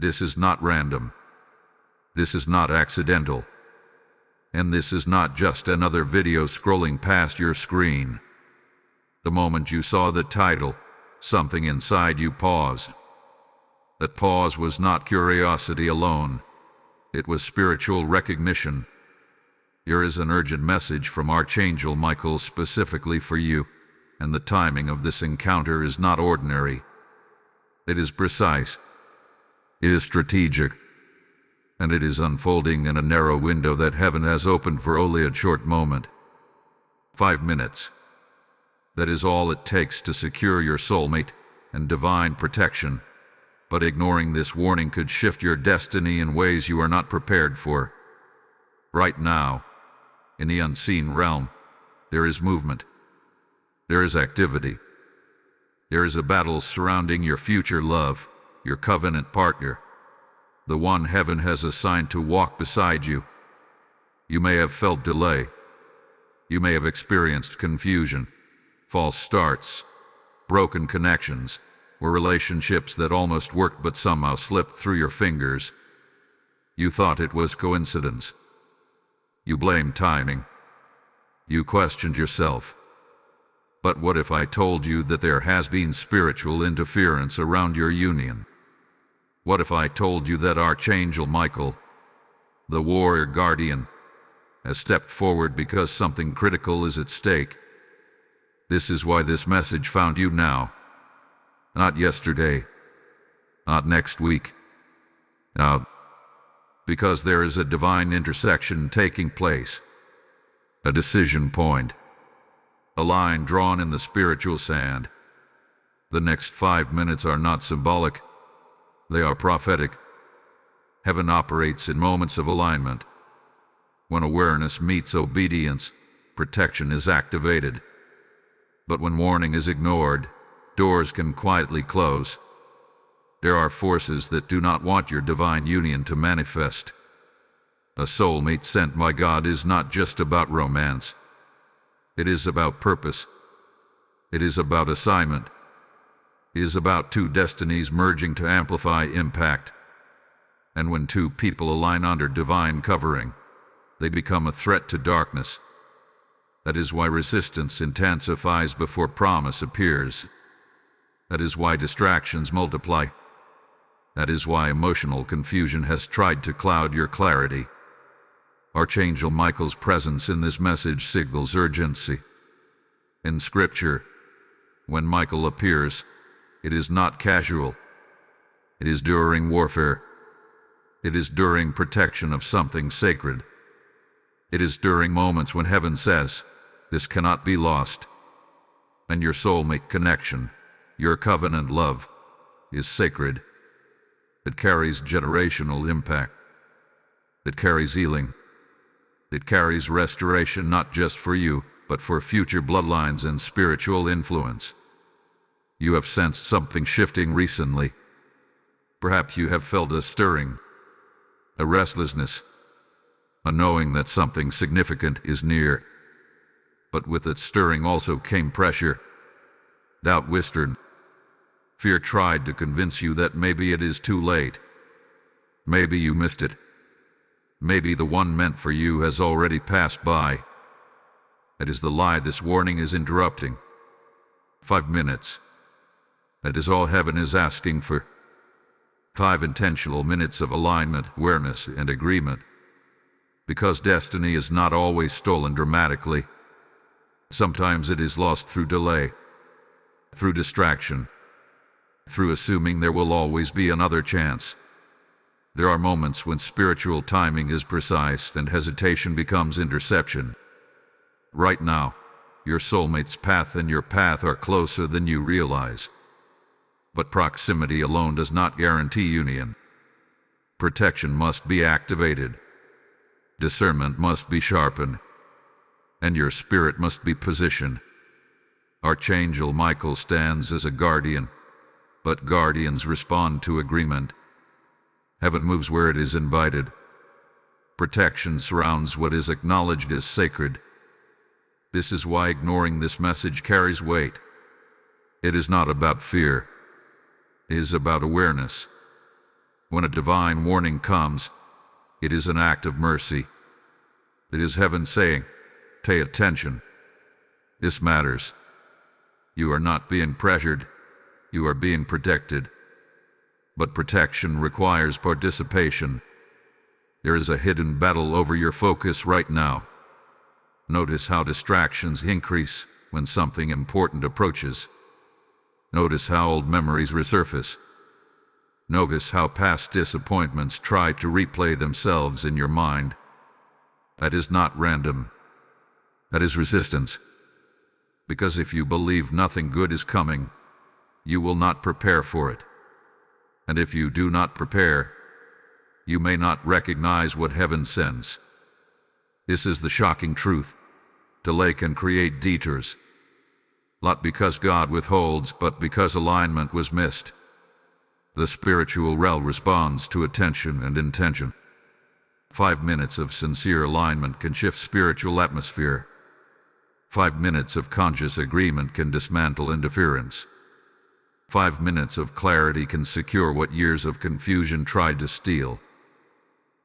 This is not random. This is not accidental. And this is not just another video scrolling past your screen. The moment you saw the title, something inside you paused. That pause was not curiosity alone. It was spiritual recognition. Here is an urgent message from Archangel Michael specifically for you, and the timing of this encounter is not ordinary. It is precise. It is strategic. And it is unfolding in a narrow window that heaven has opened for only a short moment. 5 minutes. That is all it takes to secure your soulmate and divine protection. But ignoring this warning could shift your destiny in ways you are not prepared for. Right now, in the unseen realm, there is movement. There is activity. There is a battle surrounding your future love, your covenant partner, the one heaven has assigned to walk beside you. You may have felt delay. You may have experienced confusion, false starts, broken connections, or relationships that almost worked but somehow slipped through your fingers. You thought it was coincidence. You blamed timing. You questioned yourself. But what if I told you that there has been spiritual interference around your union? What if I told you that Archangel Michael, the warrior guardian, has stepped forward because something critical is at stake? This is why this message found you now. Not yesterday. Not next week. Now, because there is a divine intersection taking place. A decision point. A line drawn in the spiritual sand. The next 5 minutes are not symbolic. They are prophetic. Heaven operates in moments of alignment. When awareness meets obedience, protection is activated. But when warning is ignored, doors can quietly close. There are forces that do not want your divine union to manifest. A soulmate sent by God is not just about romance. It is about purpose. It is about assignment. It is about two destinies merging to amplify impact. And when two people align under divine covering, they become a threat to darkness. That is why resistance intensifies before promise appears. That is why distractions multiply. That is why emotional confusion has tried to cloud your clarity. Archangel Michael's presence in this message signals urgency. In Scripture, when Michael appears, it is not casual. It is during warfare. It is during protection of something sacred. It is during moments when heaven says, "This cannot be lost." And your soulmate connection, your covenant love, is sacred. It carries generational impact. It carries healing. It carries restoration not just for you, but for future bloodlines and spiritual influence. You have sensed something shifting recently. Perhaps you have felt a stirring, a restlessness, a knowing that something significant is near. But with that stirring also came pressure. Doubt whispered. Fear tried to convince you that maybe it is too late. Maybe you missed it. Maybe the one meant for you has already passed by. That is the lie this warning is interrupting. 5 minutes. That is all heaven is asking for. 5 intentional minutes of alignment, awareness, and agreement. Because destiny is not always stolen dramatically. Sometimes it is lost through delay, through distraction, through assuming there will always be another chance. There are moments when spiritual timing is precise and hesitation becomes interception. Right now, your soulmate's path and your path are closer than you realize. But proximity alone does not guarantee union. Protection must be activated. Discernment must be sharpened. And your spirit must be positioned. Archangel Michael stands as a guardian, but guardians respond to agreement. Heaven moves where it is invited. Protection surrounds what is acknowledged as sacred. This is why ignoring this message carries weight. It is not about fear. It is about awareness. When a divine warning comes, it is an act of mercy. It is heaven saying, "Pay attention. This matters." You are not being pressured, you are being protected. But protection requires participation. There is a hidden battle over your focus right now. Notice how distractions increase when something important approaches. Notice how old memories resurface. Notice how past disappointments try to replay themselves in your mind. That is not random. That is resistance. Because if you believe nothing good is coming, you will not prepare for it. And if you do not prepare, you may not recognize what heaven sends. This is the shocking truth. Delay can create detours. Not because God withholds, but because alignment was missed. The spiritual realm responds to attention and intention. 5 minutes of sincere alignment can shift spiritual atmosphere. 5 minutes of conscious agreement can dismantle interference. 5 minutes of clarity can secure what years of confusion tried to steal.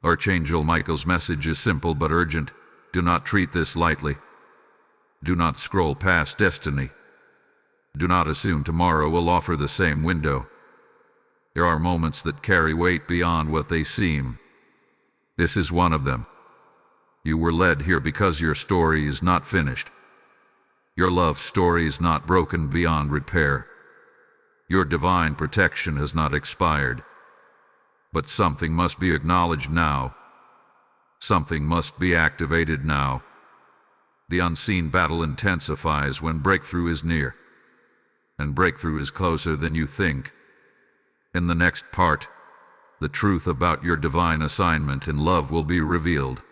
Archangel Michael's message is simple but urgent. Do not treat this lightly. Do not scroll past destiny. Do not assume tomorrow will offer the same window. There are moments that carry weight beyond what they seem. This is one of them. You were led here because your story is not finished. Your love story is not broken beyond repair. Your divine protection has not expired. But something must be acknowledged now. Something must be activated now. The unseen battle intensifies when breakthrough is near. And breakthrough is closer than you think. In the next part, the truth about your divine assignment in love will be revealed,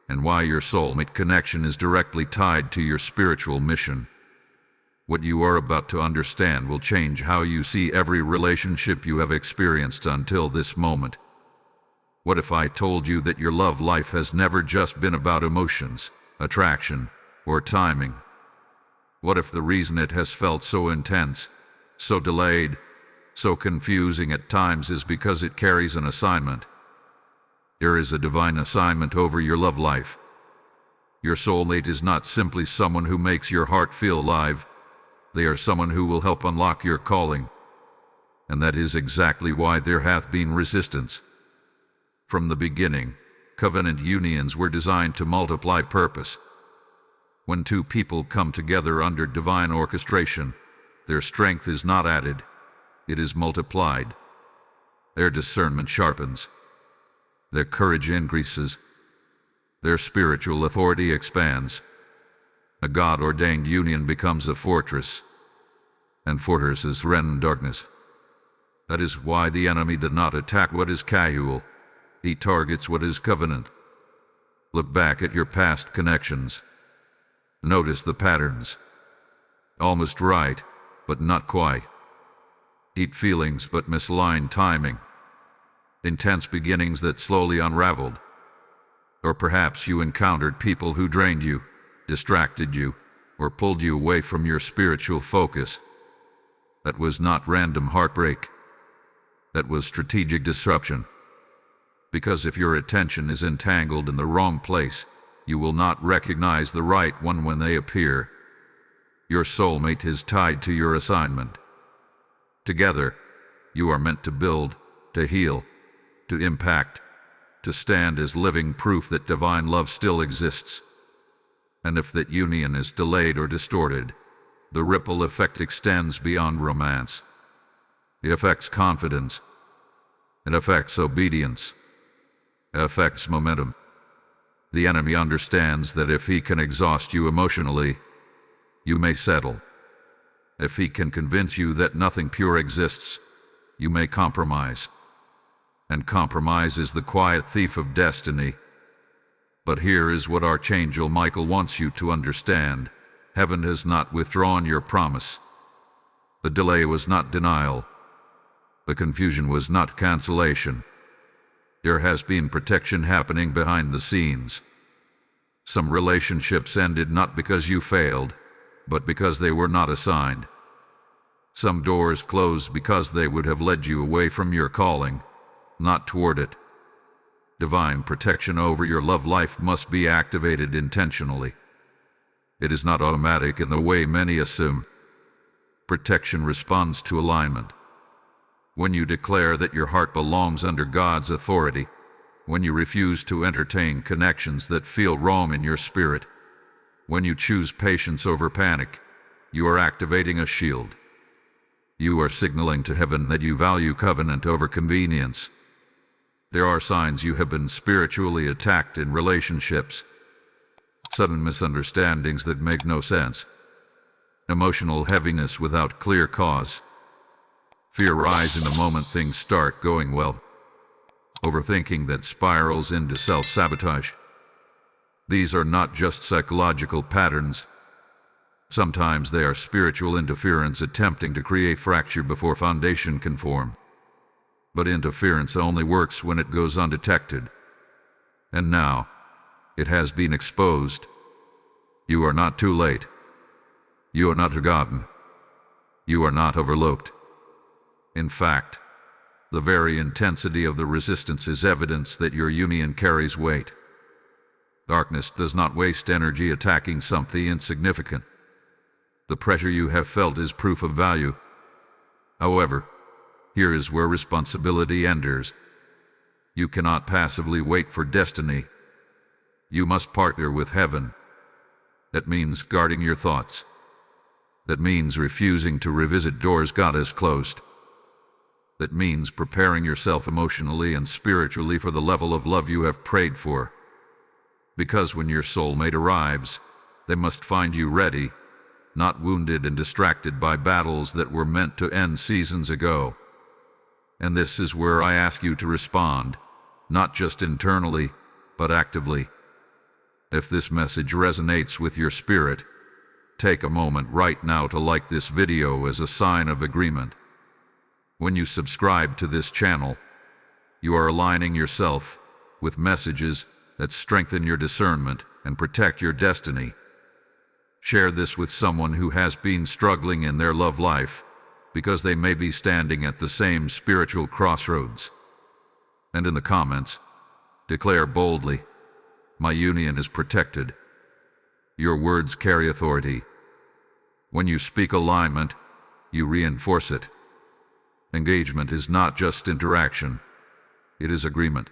and why your soulmate connection is directly tied to your spiritual mission. What you are about to understand will change how you see every relationship you have experienced until this moment. What if I told you that your love life has never just been about emotions, attraction, or timing? What if the reason it has felt so intense, so delayed, so confusing at times is because it carries an assignment? There is a divine assignment over your love life. Your soulmate is not simply someone who makes your heart feel alive. They are someone who will help unlock your calling. And that is exactly why there hath been resistance. From the beginning, covenant unions were designed to multiply purpose. When two people come together under divine orchestration, their strength is not added, it is multiplied. Their discernment sharpens. Their courage increases. Their spiritual authority expands. A God-ordained union becomes a fortress, and fortresses rend darkness. That is why the enemy does not attack what is casual. He targets what is covenant. Look back at your past connections. Notice the patterns. Almost right, but not quite. Deep feelings but misaligned timing. Intense beginnings that slowly unraveled. Or perhaps you encountered people who drained you, distracted you, or pulled you away from your spiritual focus. That was not random heartbreak. That was strategic disruption. Because if your attention is entangled in the wrong place, you will not recognize the right one when they appear. Your soulmate is tied to your assignment. Together, you are meant to build, to heal, to impact, to stand as living proof that divine love still exists. And if that union is delayed or distorted, the ripple effect extends beyond romance. It affects confidence. It affects obedience. It affects momentum. The enemy understands that if he can exhaust you emotionally, you may settle. If he can convince you that nothing pure exists, you may compromise. And compromise is the quiet thief of destiny. But here is what Archangel Michael wants you to understand. Heaven has not withdrawn your promise. The delay was not denial. The confusion was not cancellation. There has been protection happening behind the scenes. Some relationships ended not because you failed, but because they were not assigned. Some doors closed because they would have led you away from your calling, not toward it. Divine protection over your love life must be activated intentionally. It is not automatic in the way many assume. Protection responds to alignment. When you declare that your heart belongs under God's authority, when you refuse to entertain connections that feel wrong in your spirit, when you choose patience over panic, you are activating a shield. You are signaling to heaven that you value covenant over convenience. There are signs you have been spiritually attacked in relationships. Sudden misunderstandings that make no sense. Emotional heaviness without clear cause. Fear rise in the moment things start going well. Overthinking that spirals into self-sabotage. These are not just psychological patterns. Sometimes they are spiritual interference attempting to create fracture before foundation can form. But interference only works when it goes undetected. And now, it has been exposed. You are not too late. You are not forgotten. You are not overlooked. In fact, the very intensity of the resistance is evidence that your union carries weight. Darkness does not waste energy attacking something insignificant. The pressure you have felt is proof of value. However, here is where responsibility enters. You cannot passively wait for destiny. You must partner with heaven. That means guarding your thoughts. That means refusing to revisit doors God has closed. That means preparing yourself emotionally and spiritually for the level of love you have prayed for. Because when your soulmate arrives, they must find you ready, not wounded and distracted by battles that were meant to end seasons ago. And this is where I ask you to respond, not just internally, but actively. If this message resonates with your spirit, take a moment right now to like this video as a sign of agreement. When you subscribe to this channel, you are aligning yourself with messages that strengthen your discernment and protect your destiny. Share this with someone who has been struggling in their love life, because they may be standing at the same spiritual crossroads. And in the comments, declare boldly, "My union is protected." Your words carry authority. When you speak alignment, you reinforce it. Engagement is not just interaction. It is agreement.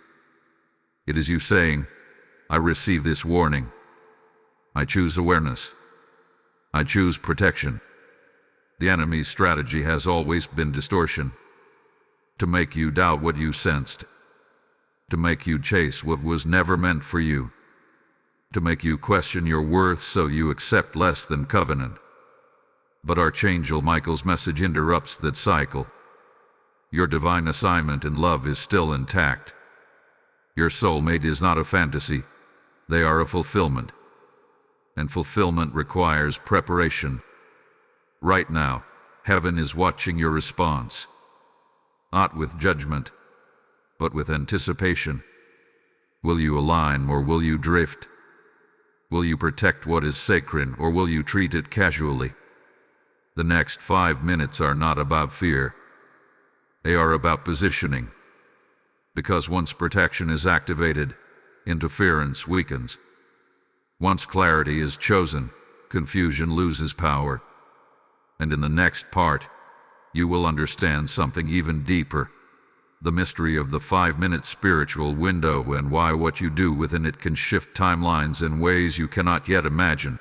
It is you saying, "I receive this warning. I choose awareness. I choose protection." The enemy's strategy has always been distortion. To make you doubt what you sensed. To make you chase what was never meant for you. To make you question your worth so you accept less than covenant. But Archangel Michael's message interrupts that cycle. Your divine assignment in love is still intact. Your soulmate is not a fantasy. They are a fulfillment. And fulfillment requires preparation. Right now, heaven is watching your response. Not with judgment, but with anticipation. Will you align or will you drift? Will you protect what is sacred or will you treat it casually? The next 5 minutes are not about fear. They are about positioning. Because once protection is activated, interference weakens. Once clarity is chosen, confusion loses power. And in the next part, you will understand something even deeper. The mystery of the 5-minute spiritual window and why what you do within it can shift timelines in ways you cannot yet imagine.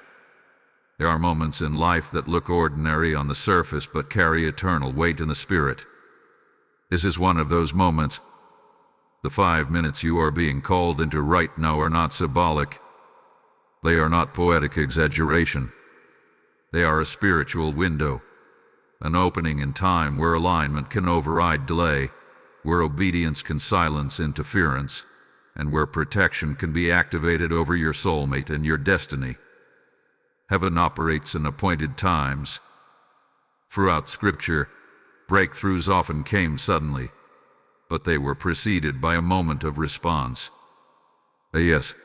There are moments in life that look ordinary on the surface but carry eternal weight in the spirit. This is one of those moments. The 5 minutes you are being called into right now are not symbolic. They are not poetic exaggeration. They are a spiritual window, an opening in time where alignment can override delay, where obedience can silence interference, and where protection can be activated over your soulmate and your destiny. Heaven operates in appointed times. Throughout Scripture, breakthroughs often came suddenly, but they were preceded by a moment of response. A yes,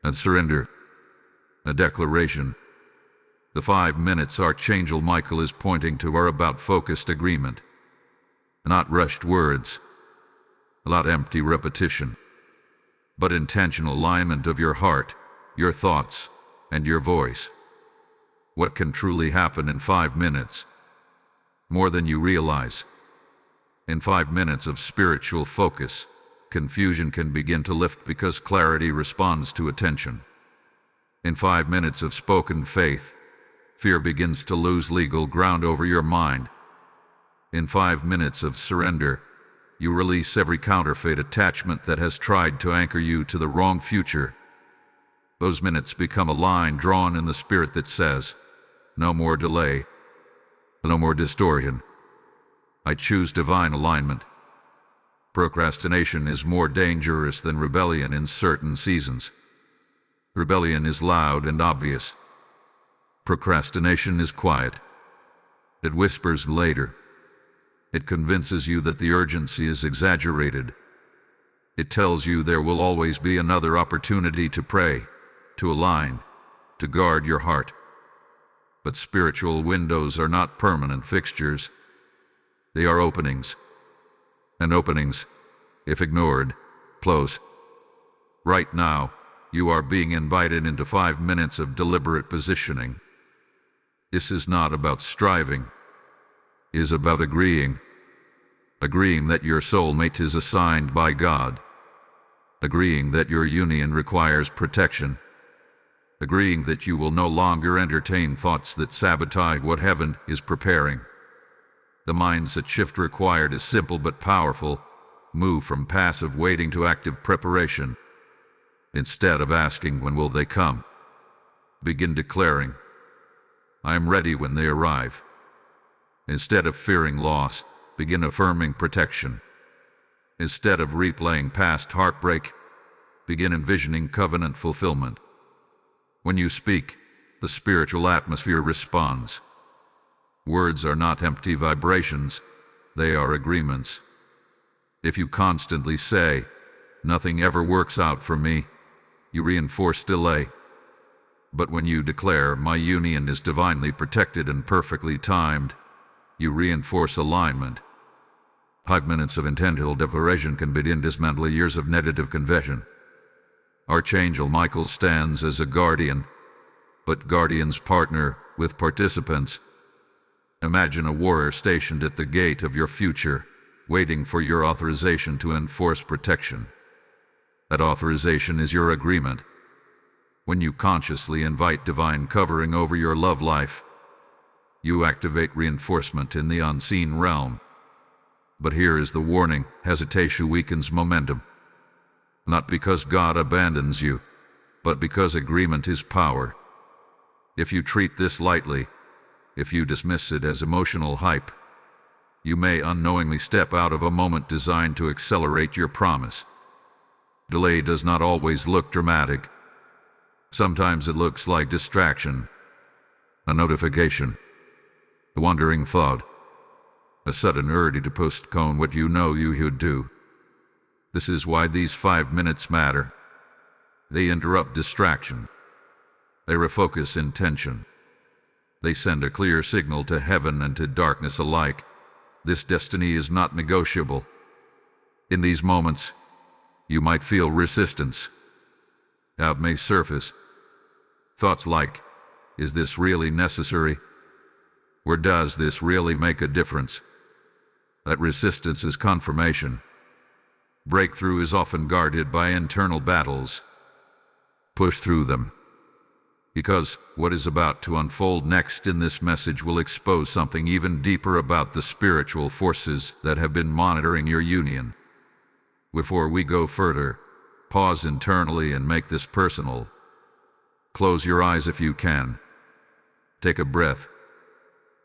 a surrender, a declaration. The 5 minutes Archangel Michael is pointing to are about focused agreement, not rushed words. not empty repetition, but intentional alignment of your heart, your thoughts, and your voice. What can truly happen in 5 minutes? More than you realize. In 5 minutes of spiritual focus, confusion can begin to lift because clarity responds to attention. In 5 minutes of spoken faith, fear begins to lose legal ground over your mind. In 5 minutes of surrender, you release every counterfeit attachment that has tried to anchor you to the wrong future. Those minutes become a line drawn in the spirit that says, no more delay, no more distortion. I choose divine alignment. Procrastination is more dangerous than rebellion in certain seasons. Rebellion is loud and obvious. Procrastination is quiet. It whispers later. It convinces you that the urgency is exaggerated. It tells you there will always be another opportunity to pray, to align, to guard your heart. But spiritual windows are not permanent fixtures. They are openings. And openings, if ignored, close. Right now, you are being invited into 5 minutes of deliberate positioning. This is not about striving. It is about agreeing. Agreeing that your soulmate is assigned by God. Agreeing that your union requires protection. Agreeing that you will no longer entertain thoughts that sabotage what heaven is preparing. The mindset shift required is simple but powerful. Move from passive waiting to active preparation. Instead of asking when will they come, begin declaring, I am ready when they arrive. Instead of fearing loss, begin affirming protection. Instead of replaying past heartbreak, begin envisioning covenant fulfillment. When you speak, the spiritual atmosphere responds. Words are not empty vibrations, they are agreements. If you constantly say, nothing ever works out for me, you reinforce delay. But when you declare, my union is divinely protected and perfectly timed, you reinforce alignment. 5 minutes of intentional declaration can begin dismantling years of negative convention. Archangel Michael stands as a guardian, but guardians partner with participants. Imagine a warrior stationed at the gate of your future, waiting for your authorization to enforce protection. That authorization is your agreement. When you consciously invite divine covering over your love life, you activate reinforcement in the unseen realm. But here is the warning: hesitation weakens momentum. Not because God abandons you, but because agreement is power. If you treat this lightly, if you dismiss it as emotional hype, you may unknowingly step out of a moment designed to accelerate your promise. Delay does not always look dramatic. Sometimes it looks like distraction, a notification, a wandering thought, a sudden urge to postpone what you know you should do. This is why these 5 minutes matter. They interrupt distraction. They refocus intention. They send a clear signal to heaven and to darkness alike. This destiny is not negotiable. In these moments, you might feel resistance. Doubt may surface. Thoughts like, is this really necessary? Or does this really make a difference? That resistance is confirmation. Breakthrough is often guarded by internal battles. Push through them. Because what is about to unfold next in this message will expose something even deeper about the spiritual forces that have been monitoring your union. Before we go further, pause internally and make this personal. Close your eyes if you can. Take a breath.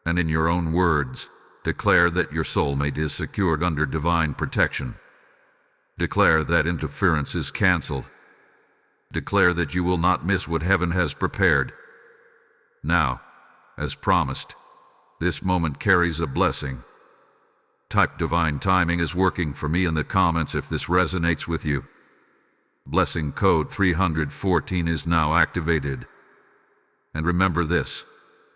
And in your own words, declare that your soulmate is secured under divine protection. Declare that interference is canceled. Declare that you will not miss what heaven has prepared. Now, as promised, this moment carries a blessing. Type divine timing is working for me in the comments if this resonates with you. Blessing code 314 is now activated. And remember this: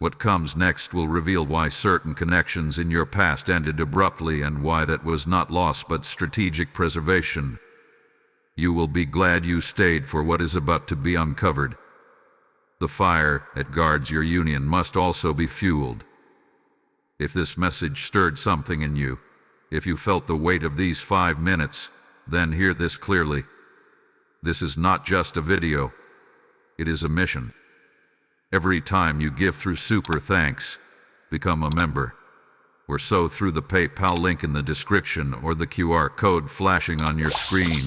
What comes next will reveal why certain connections in your past ended abruptly and why that was not loss but strategic preservation. You will be glad you stayed for what is about to be uncovered. The fire that guards your union must also be fueled. If this message stirred something in you, if you felt the weight of these 5 minutes, then hear this clearly. This is not just a video. It is a mission. Every time you give through Super Thanks, become a member, or so through the PayPal link in the description or the QR code flashing on your screen,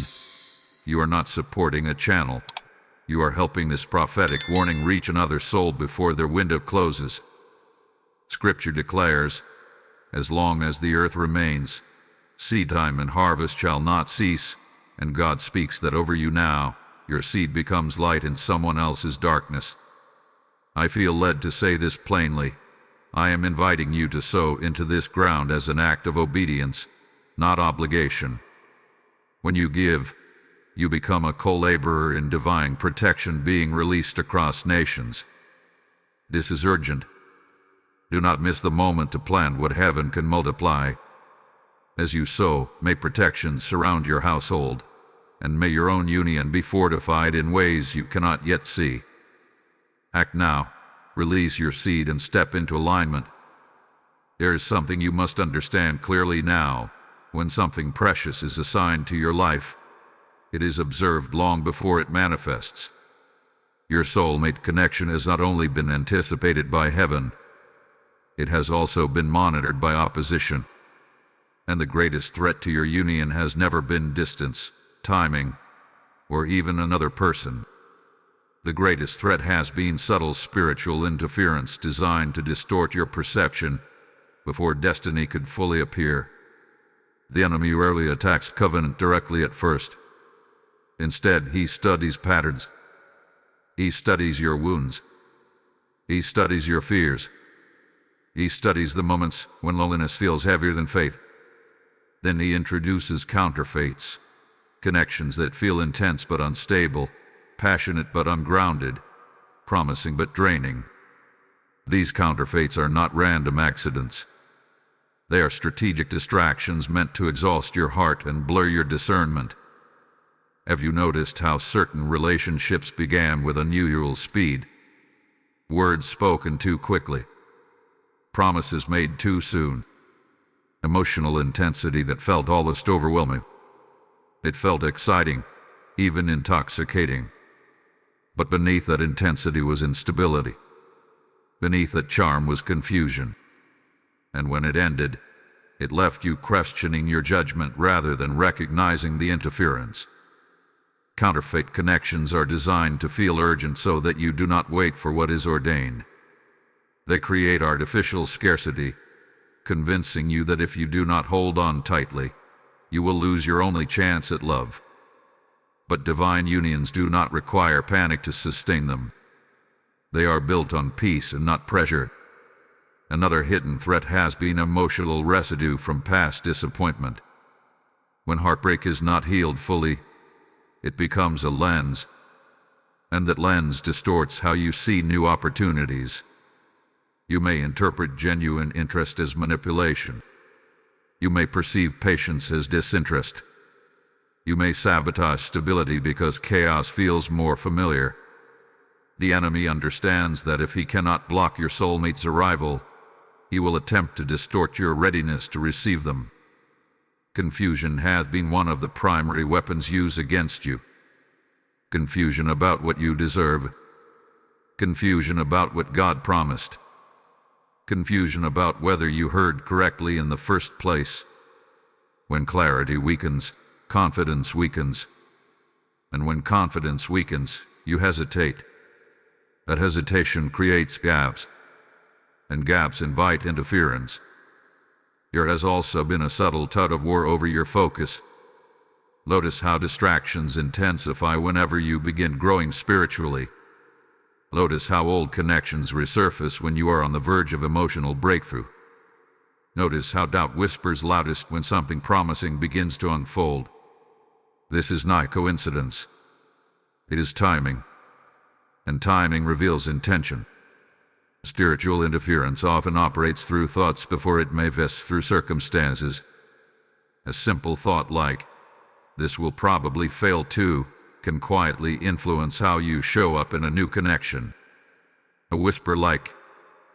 you are not supporting a channel. You are helping this prophetic warning reach another soul before their window closes. Scripture declares, as long as the earth remains, seed time and harvest shall not cease, and God speaks that over you now, your seed becomes light in someone else's darkness. I feel led to say this plainly. I am inviting you to sow into this ground as an act of obedience, not obligation. When you give, you become a co-laborer in divine protection being released across nations. This is urgent. Do not miss the moment to plant what heaven can multiply. As you sow, may protection surround your household, and may your own union be fortified in ways you cannot yet see. Act now, release your seed and step into alignment. There is something you must understand clearly now. When something precious is assigned to your life, it is observed long before it manifests. Your soulmate connection has not only been anticipated by heaven, it has also been monitored by opposition. And the greatest threat to your union has never been distance, timing, or even another person. The greatest threat has been subtle spiritual interference designed to distort your perception before destiny could fully appear. The enemy rarely attacks covenant directly at first. Instead, he studies patterns. He studies your wounds. He studies your fears. He studies the moments when loneliness feels heavier than faith. Then he introduces counterfeits, connections that feel intense but unstable, passionate but ungrounded, promising but draining. These counterfeits are not random accidents. They are strategic distractions meant to exhaust your heart and blur your discernment. Have you noticed how certain relationships began with unusual speed? Words spoken too quickly. Promises made too soon. Emotional intensity that felt almost overwhelming. It felt exciting, even intoxicating. But beneath that intensity was instability. Beneath that charm was confusion. And when it ended, it left you questioning your judgment rather than recognizing the interference. Counterfeit connections are designed to feel urgent so that you do not wait for what is ordained. They create artificial scarcity, convincing you that if you do not hold on tightly, you will lose your only chance at love. But divine unions do not require panic to sustain them. They are built on peace and not pressure. Another hidden threat has been emotional residue from past disappointment. When heartbreak is not healed fully, it becomes a lens, and that lens distorts how you see new opportunities. You may interpret genuine interest as manipulation. You may perceive patience as disinterest. You may sabotage stability because chaos feels more familiar. The enemy understands that if he cannot block your soulmate's arrival, he will attempt to distort your readiness to receive them. Confusion has been one of the primary weapons used against you. Confusion about what you deserve. Confusion about what God promised. Confusion about whether you heard correctly in the first place. When clarity weakens, confidence weakens. And when confidence weakens, you hesitate. That hesitation creates gaps, and gaps invite interference. There has also been a subtle tug-of-war over your focus. Notice how distractions intensify whenever you begin growing spiritually. Notice how old connections resurface when you are on the verge of emotional breakthrough. Notice how doubt whispers loudest when something promising begins to unfold. This is not coincidence. It is timing. And timing reveals intention. Spiritual interference often operates through thoughts before it manifests through circumstances. A simple thought like, "This will probably fail too," can quietly influence how you show up in a new connection. A whisper like,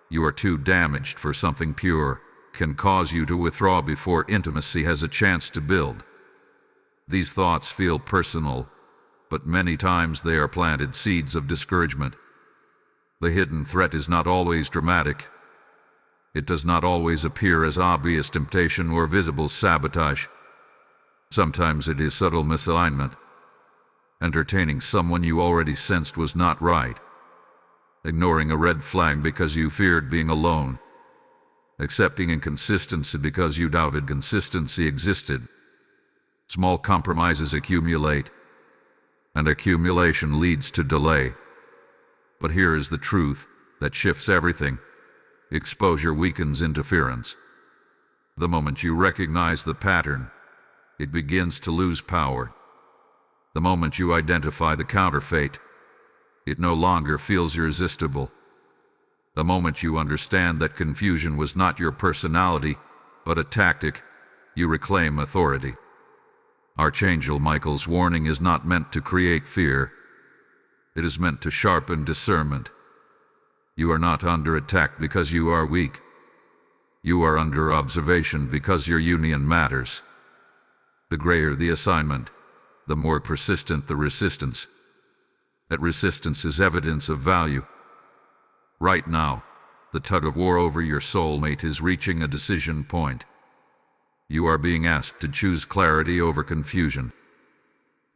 "You are too damaged for something pure," can cause you to withdraw before intimacy has a chance to build. These thoughts feel personal, but many times they are planted seeds of discouragement. The hidden threat is not always dramatic. It does not always appear as obvious temptation or visible sabotage. Sometimes it is subtle misalignment. Entertaining someone you already sensed was not right. Ignoring a red flag because you feared being alone. Accepting inconsistency because you doubted consistency existed. Small compromises accumulate, and accumulation leads to delay. But here is the truth that shifts everything. Exposure weakens interference. The moment you recognize the pattern, it begins to lose power. The moment you identify the counterfeit, it no longer feels irresistible. The moment you understand that confusion was not your personality, but a tactic, you reclaim authority. Archangel Michael's warning is not meant to create fear. It is meant to sharpen discernment. You are not under attack because you are weak. You are under observation because your union matters. The grayer the assignment, the more persistent the resistance. That resistance is evidence of value. Right now, the tug-of-war over your soulmate is reaching a decision point. You are being asked to choose clarity over confusion,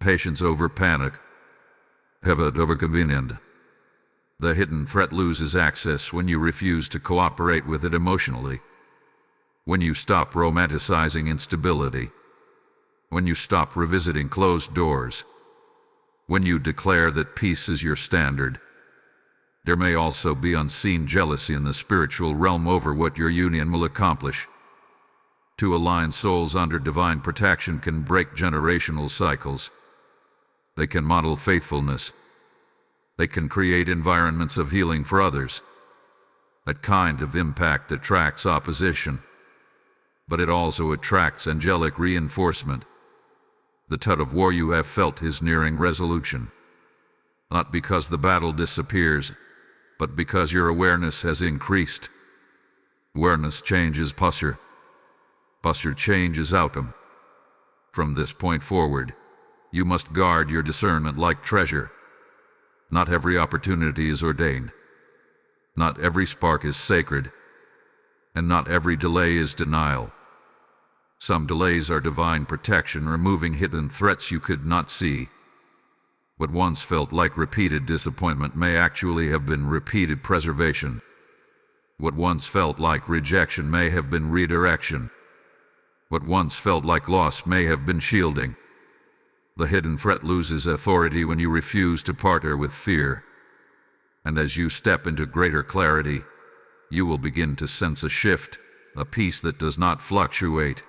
patience over panic, habit over convenience. The hidden threat loses access when you refuse to cooperate with it emotionally. When you stop romanticizing instability. When you stop revisiting closed doors. When you declare that peace is your standard. There may also be unseen jealousy in the spiritual realm over what your union will accomplish. Two aligned souls under divine protection can break generational cycles. They can model faithfulness. They can create environments of healing for others. That kind of impact attracts opposition, but it also attracts angelic reinforcement. The tug-of-war you have felt is nearing resolution, not because the battle disappears, but because your awareness has increased. Awareness changes posture. Posture changes outcome. From this point forward, you must guard your discernment like treasure. Not every opportunity is ordained. Not every spark is sacred. And not every delay is denial. Some delays are divine protection, removing hidden threats you could not see. What once felt like repeated disappointment may actually have been repeated preservation. What once felt like rejection may have been redirection. What once felt like loss may have been shielding. The hidden threat loses authority when you refuse to partner with fear. And as you step into greater clarity, you will begin to sense a shift, a peace that does not fluctuate,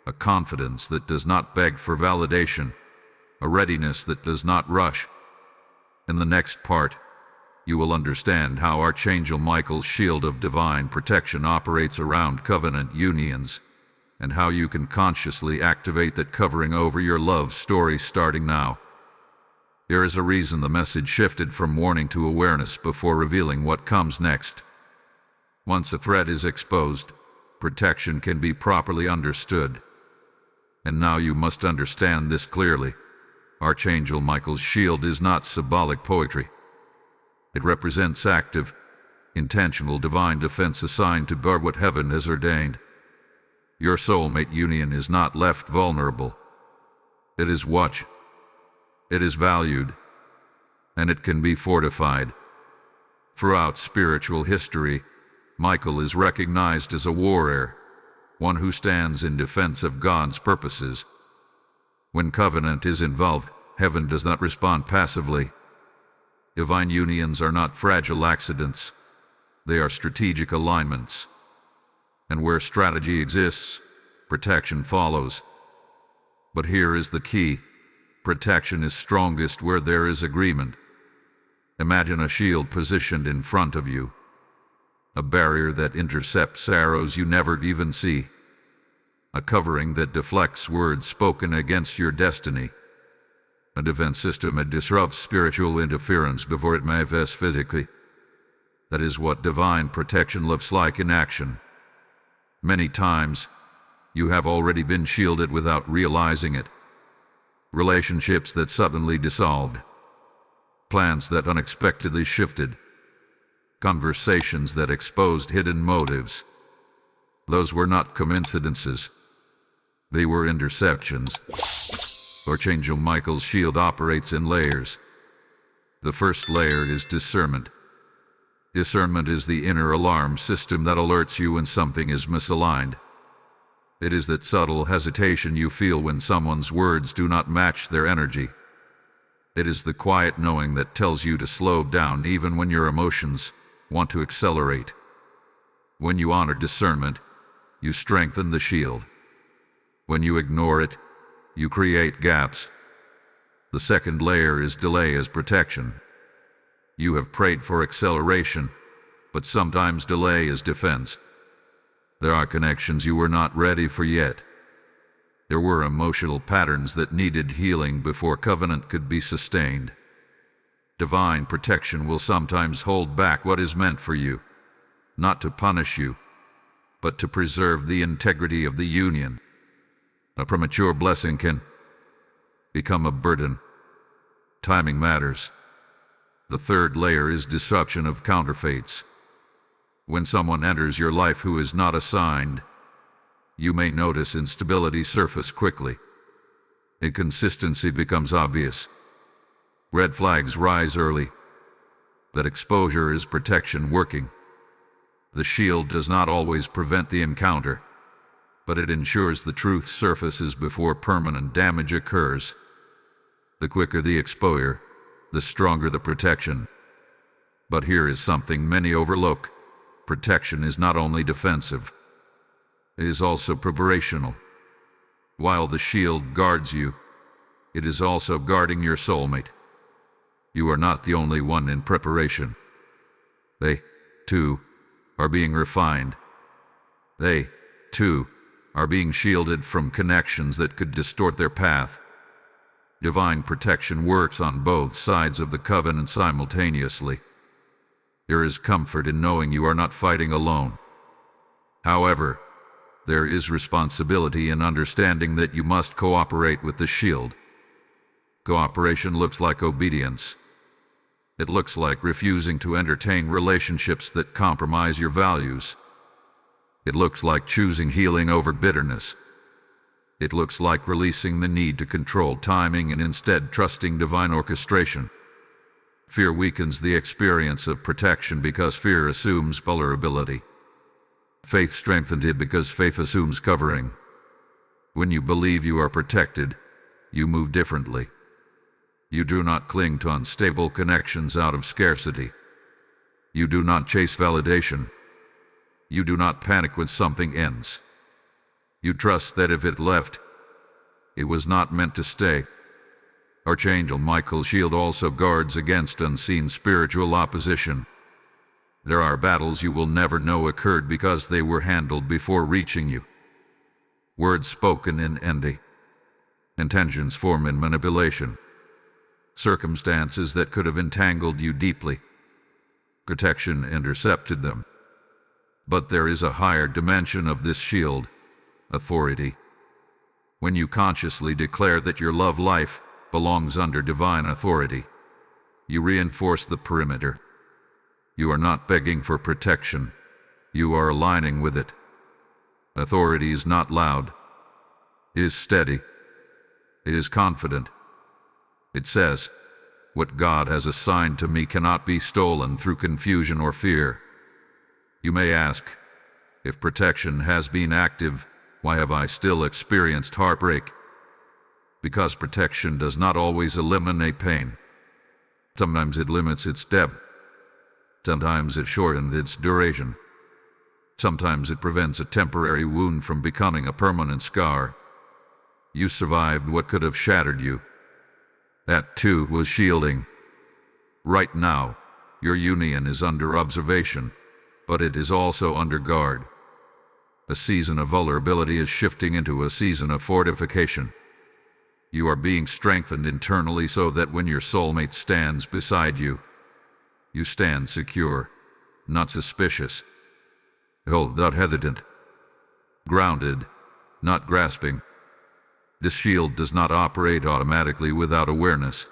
a confidence that does not beg for validation, a readiness that does not rush. In the next part, you will understand how Archangel Michael's shield of divine protection operates around covenant unions, and how you can consciously activate that covering over your love story starting now. There is a reason the message shifted from warning to awareness before revealing what comes next. Once a threat is exposed, protection can be properly understood. And now you must understand this clearly. Archangel Michael's shield is not symbolic poetry. It represents active, intentional divine defense assigned to guard what heaven has ordained. Your soulmate union is not left vulnerable. It is watched. It is valued. And it can be fortified. Throughout spiritual history, Michael is recognized as a warrior, one who stands in defense of God's purposes. When covenant is involved, heaven does not respond passively. Divine unions are not fragile accidents. They are strategic alignments. And where strategy exists, protection follows. But here is the key. Protection is strongest where there is agreement. Imagine a shield positioned in front of you. A barrier that intercepts arrows you never even see. A covering that deflects words spoken against your destiny. A defense system that disrupts spiritual interference before it manifests physically. That is what divine protection looks like in action. Many times, you have already been shielded without realizing it. Relationships that suddenly dissolved. Plans that unexpectedly shifted. Conversations that exposed hidden motives. Those were not coincidences. They were interceptions. Archangel Michael's shield operates in layers. The first layer is discernment. Discernment is the inner alarm system that alerts you when something is misaligned. It is that subtle hesitation you feel when someone's words do not match their energy. It is the quiet knowing that tells you to slow down even when your emotions want to accelerate. When you honor discernment, you strengthen the shield. When you ignore it, you create gaps. The second layer is delay as protection. You have prayed for acceleration, but sometimes delay is defense. There are connections you were not ready for yet. There were emotional patterns that needed healing before covenant could be sustained. Divine protection will sometimes hold back what is meant for you, not to punish you, but to preserve the integrity of the union. A premature blessing can become a burden. Timing matters. The third layer is disruption of counterfeits. When someone enters your life who is not assigned, you may notice instability surface quickly. Inconsistency becomes obvious. Red flags rise early. That exposure is protection working. The shield does not always prevent the encounter, but it ensures the truth surfaces before permanent damage occurs. The quicker the exposure, the stronger the protection. But here is something many overlook. Protection is not only defensive, it is also preparational. While the shield guards you, it is also guarding your soulmate. You are not the only one in preparation. They, too, are being refined. They, too, are being shielded from connections that could distort their path. Divine protection works on both sides of the covenant simultaneously. There is comfort in knowing you are not fighting alone. However, there is responsibility in understanding that you must cooperate with the shield. Cooperation looks like obedience. It looks like refusing to entertain relationships that compromise your values. It looks like choosing healing over bitterness. It looks like releasing the need to control timing and instead trusting divine orchestration. Fear weakens the experience of protection because fear assumes vulnerability. Faith strengthens it because faith assumes covering. When you believe you are protected, you move differently. You do not cling to unstable connections out of scarcity. You do not chase validation. You do not panic when something ends. You trust that if it left, it was not meant to stay. Archangel Michael's shield also guards against unseen spiritual opposition. There are battles you will never know occurred because they were handled before reaching you. Words spoken in envy. Intentions formed in manipulation. Circumstances that could have entangled you deeply. Protection intercepted them. But there is a higher dimension of this shield, authority. When you consciously declare that your love life belongs under divine authority, you reinforce the perimeter. You are not begging for protection. You are aligning with it. Authority is not loud. It is steady. It is confident. It says, "What God has assigned to me cannot be stolen through confusion or fear." You may ask, if protection has been active, why have I still experienced heartbreak? Because protection does not always eliminate pain. Sometimes it limits its depth. Sometimes it shortens its duration. Sometimes it prevents a temporary wound from becoming a permanent scar. You survived what could have shattered you. That too was shielding. Right now, your union is under observation, but it is also under guard. A season of vulnerability is shifting into a season of fortification. You are being strengthened internally so that when your soulmate stands beside you, you stand secure, not suspicious. Not hesitant. Grounded, not grasping. This shield does not operate automatically without awareness.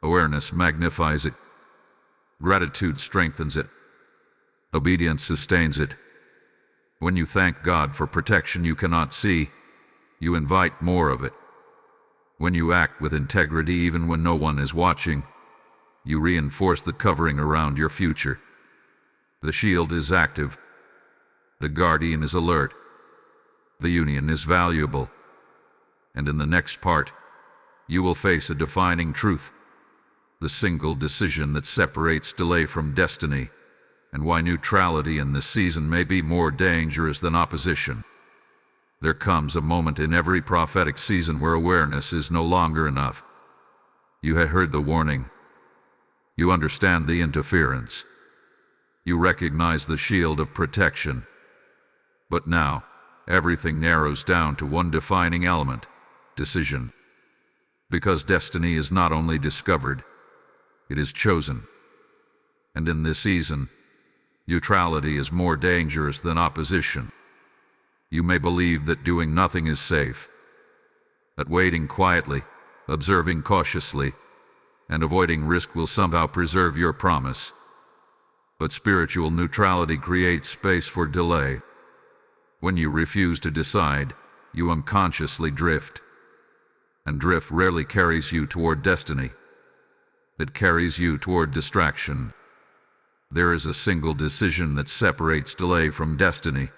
Awareness magnifies it. Gratitude strengthens it. Obedience sustains it. When you thank God for protection you cannot see, you invite more of it. When you act with integrity even when no one is watching, you reinforce the covering around your future. The shield is active. The guardian is alert. The union is valuable. And in the next part, you will face a defining truth. The single decision that separates delay from destiny, and why neutrality in this season may be more dangerous than opposition. There comes a moment in every prophetic season where awareness is no longer enough. You have heard the warning. You understand the interference. You recognize the shield of protection. But now, everything narrows down to one defining element: decision. Because destiny is not only discovered, it is chosen. And in this season, neutrality is more dangerous than opposition. You may believe that doing nothing is safe, that waiting quietly, observing cautiously, and avoiding risk will somehow preserve your promise. But spiritual neutrality creates space for delay. When you refuse to decide, you unconsciously drift. And drift rarely carries you toward destiny. It carries you toward distraction. There is a single decision that separates delay from destiny: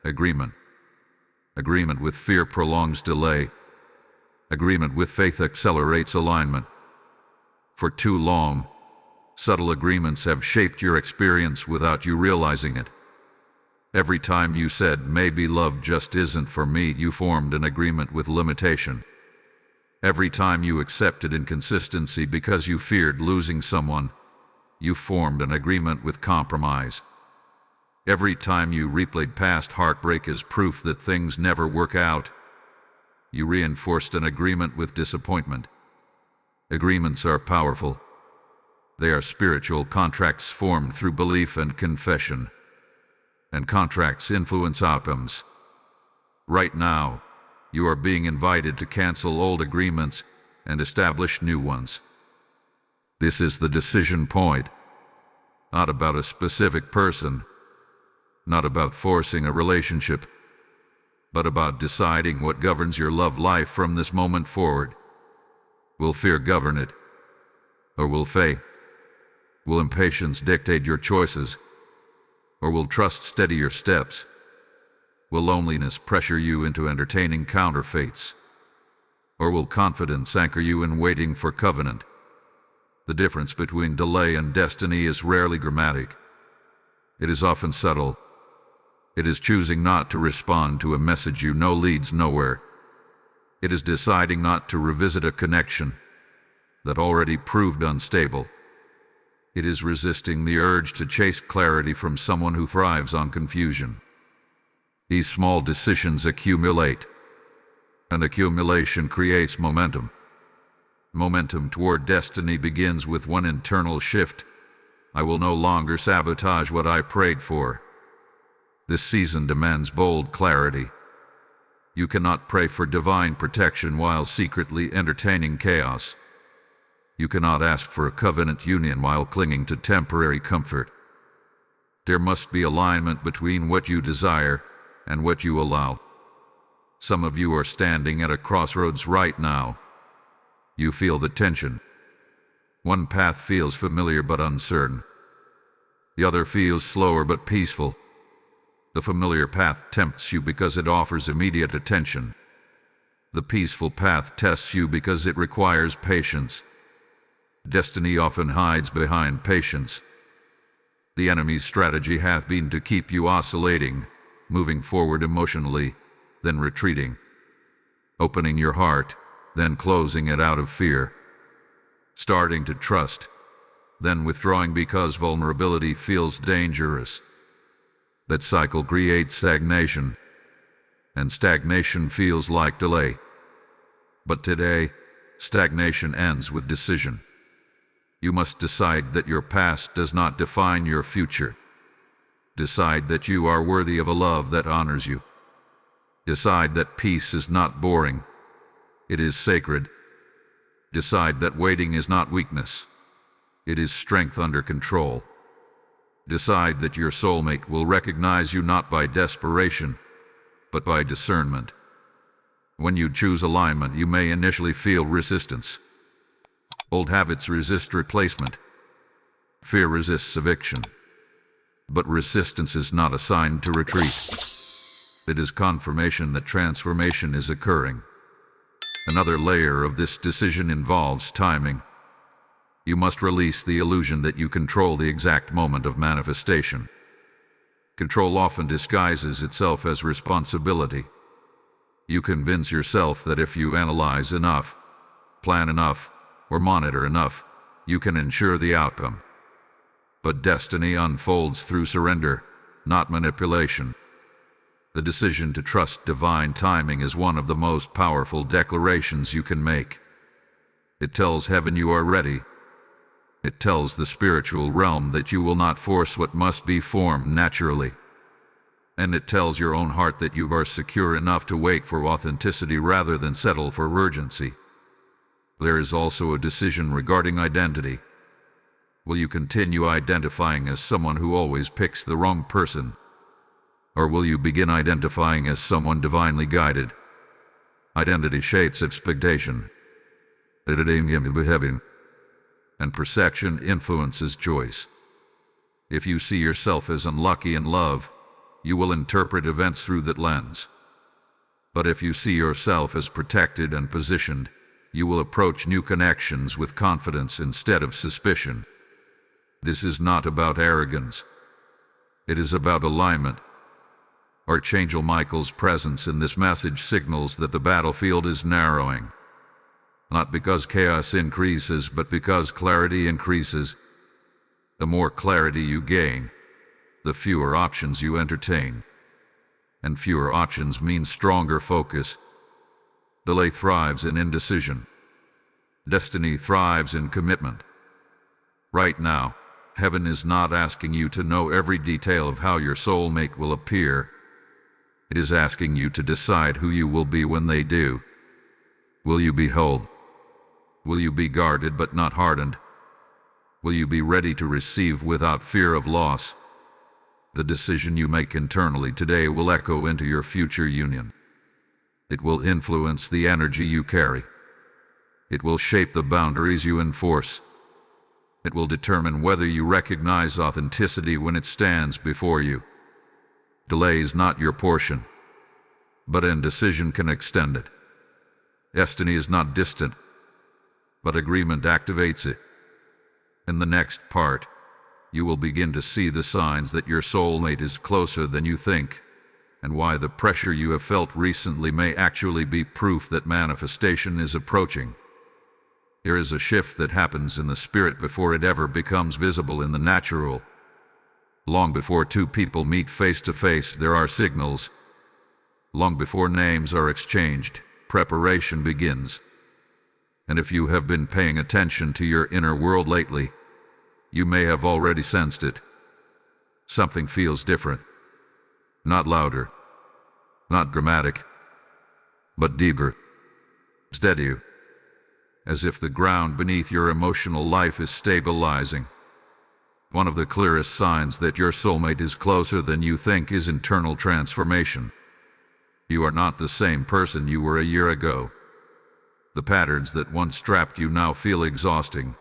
agreement. Agreement with fear prolongs delay. Agreement with faith accelerates alignment. For too long, subtle agreements have shaped your experience without you realizing it. Every time you said, "Maybe love just isn't for me," you formed an agreement with limitation. Every time you accepted inconsistency because you feared losing someone, you formed an agreement with compromise. Every time you replayed past heartbreak as proof that things never work out, you reinforced an agreement with disappointment. Agreements are powerful. They are spiritual contracts formed through belief and confession. And contracts influence outcomes. Right now, you are being invited to cancel old agreements and establish new ones. This is the decision point. Not about a specific person, not about forcing a relationship, but about deciding what governs your love life from this moment forward. Will fear govern it? Or will faith? Will impatience dictate your choices? Or will trust steady your steps? Will loneliness pressure you into entertaining counterfeits? Or will confidence anchor you in waiting for covenant? The difference between delay and destiny is rarely dramatic. It is often subtle. It is choosing not to respond to a message you know leads nowhere. It is deciding not to revisit a connection that already proved unstable. It is resisting the urge to chase clarity from someone who thrives on confusion. These small decisions accumulate, and accumulation creates momentum. Momentum toward destiny begins with one internal shift. I will no longer sabotage what I prayed for. This season demands bold clarity. You cannot pray for divine protection while secretly entertaining chaos. You cannot ask for a covenant union while clinging to temporary comfort. There must be alignment between what you desire and what you allow. Some of you are standing at a crossroads right now. You feel the tension. One path feels familiar but uncertain. The other feels slower but peaceful. The familiar path tempts you because it offers immediate attention. The peaceful path tests you because it requires patience. Destiny often hides behind patience. The enemy's strategy hath been to keep you oscillating, moving forward emotionally, then retreating, opening your heart, then closing it out of fear, starting to trust, then withdrawing because vulnerability feels dangerous. That cycle creates stagnation, and stagnation feels like delay. But today, stagnation ends with decision. You must decide that your past does not define your future. Decide that you are worthy of a love that honors you. Decide that peace is not boring, it is sacred. Decide that waiting is not weakness, it is strength under control. Decide that your soulmate will recognize you not by desperation, but by discernment. When you choose alignment, you may initially feel resistance. Old habits resist replacement. Fear resists eviction. But resistance is not a sign to retreat. It is confirmation that transformation is occurring. Another layer of this decision involves timing. You must release the illusion that you control the exact moment of manifestation. Control often disguises itself as responsibility. You convince yourself that if you analyze enough, plan enough, or monitor enough, you can ensure the outcome. But destiny unfolds through surrender, not manipulation. The decision to trust divine timing is one of the most powerful declarations you can make. It tells heaven you are ready. It tells the spiritual realm that you will not force what must be formed naturally. And it tells your own heart that you are secure enough to wait for authenticity rather than settle for urgency. There is also a decision regarding identity. Will you continue identifying as someone who always picks the wrong person? Or will you begin identifying as someone divinely guided? Identity shapes expectation. And perception influences choice. If you see yourself as unlucky in love, you will interpret events through that lens. But if you see yourself as protected and positioned, you will approach new connections with confidence instead of suspicion. This is not about arrogance. It is about alignment. Archangel Michael's presence in this message signals that the battlefield is narrowing. Not because chaos increases, but because clarity increases. The more clarity you gain, the fewer options you entertain. And fewer options means stronger focus. Delay thrives in indecision. Destiny thrives in commitment. Right now, heaven is not asking you to know every detail of how your soulmate will appear. It is asking you to decide who you will be when they do. Will you be whole? Will you be guarded but not hardened? Will you be ready to receive without fear of loss? The decision you make internally today will echo into your future union. It will influence the energy you carry. It will shape the boundaries you enforce. It will determine whether you recognize authenticity when it stands before you. Delay is not your portion, but indecision can extend it. Destiny is not distant, but agreement activates it. In the next part, you will begin to see the signs that your soulmate is closer than you think, and why the pressure you have felt recently may actually be proof that manifestation is approaching. There is a shift that happens in the spirit before it ever becomes visible in the natural. Long before two people meet face to face, there are signals. Long before names are exchanged, preparation begins. And if you have been paying attention to your inner world lately, you may have already sensed it. Something feels different. Not louder, not dramatic, but deeper, steadier, as if the ground beneath your emotional life is stabilizing. One of the clearest signs that your soulmate is closer than you think is internal transformation. You are not the same person you were a year ago. The patterns that once trapped you now feel exhausting.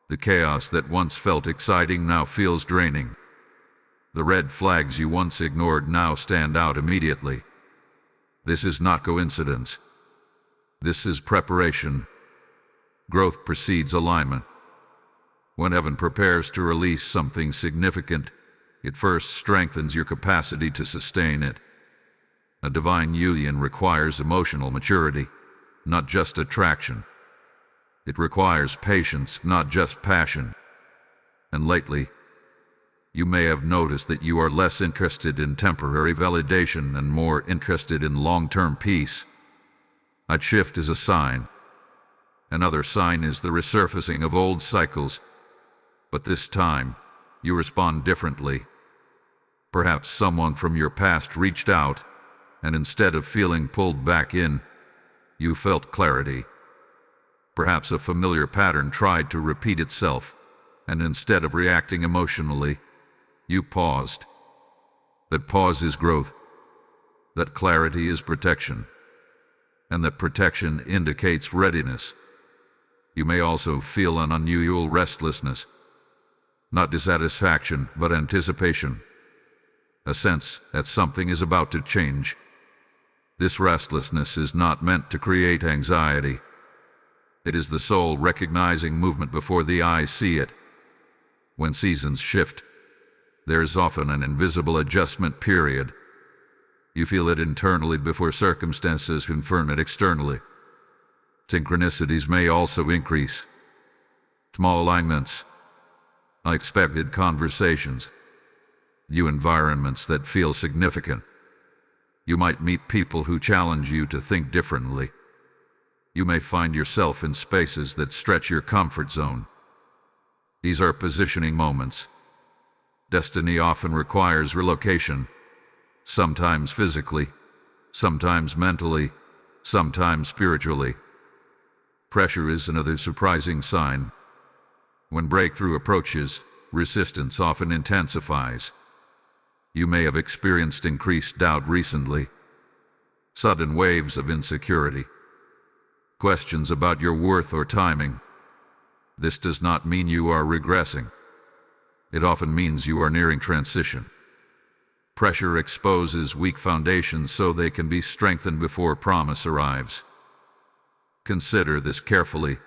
The chaos that once felt exciting now feels draining. The red flags you once ignored now stand out immediately. This is not coincidence. This is preparation. Growth precedes alignment. When heaven prepares to release something significant, it first strengthens your capacity to sustain it. A divine union requires emotional maturity, not just attraction. It requires patience, not just passion. And lately, You may have noticed that you are less interested in temporary validation and more interested in long-term peace. That shift is a sign. Another sign is the resurfacing of old cycles, but this time, you respond differently. Perhaps someone from your past reached out, and instead of feeling pulled back in, you felt clarity. Perhaps a familiar pattern tried to repeat itself, and instead of reacting emotionally, you paused. That pause is growth. That clarity is protection. And that protection indicates readiness. You may also feel an unusual restlessness. Not dissatisfaction, but anticipation. A sense that something is about to change. This restlessness is not meant to create anxiety. It is the soul recognizing movement before the eyes see it. When seasons shift, there is often an invisible adjustment period. You feel it internally before circumstances confirm it externally. Synchronicities may also increase. Small alignments, unexpected conversations, new environments that feel significant. You might meet people who challenge you to think differently. You may find yourself in spaces that stretch your comfort zone. These are positioning moments. Destiny often requires relocation, sometimes physically, sometimes mentally, sometimes spiritually. Pressure is another surprising sign. When breakthrough approaches, resistance often intensifies. You may have experienced increased doubt recently, sudden waves of insecurity, questions about your worth or timing. This does not mean you are regressing. It often means you are nearing transition. Pressure exposes weak foundations so they can be strengthened before promise arrives. Consider this carefully.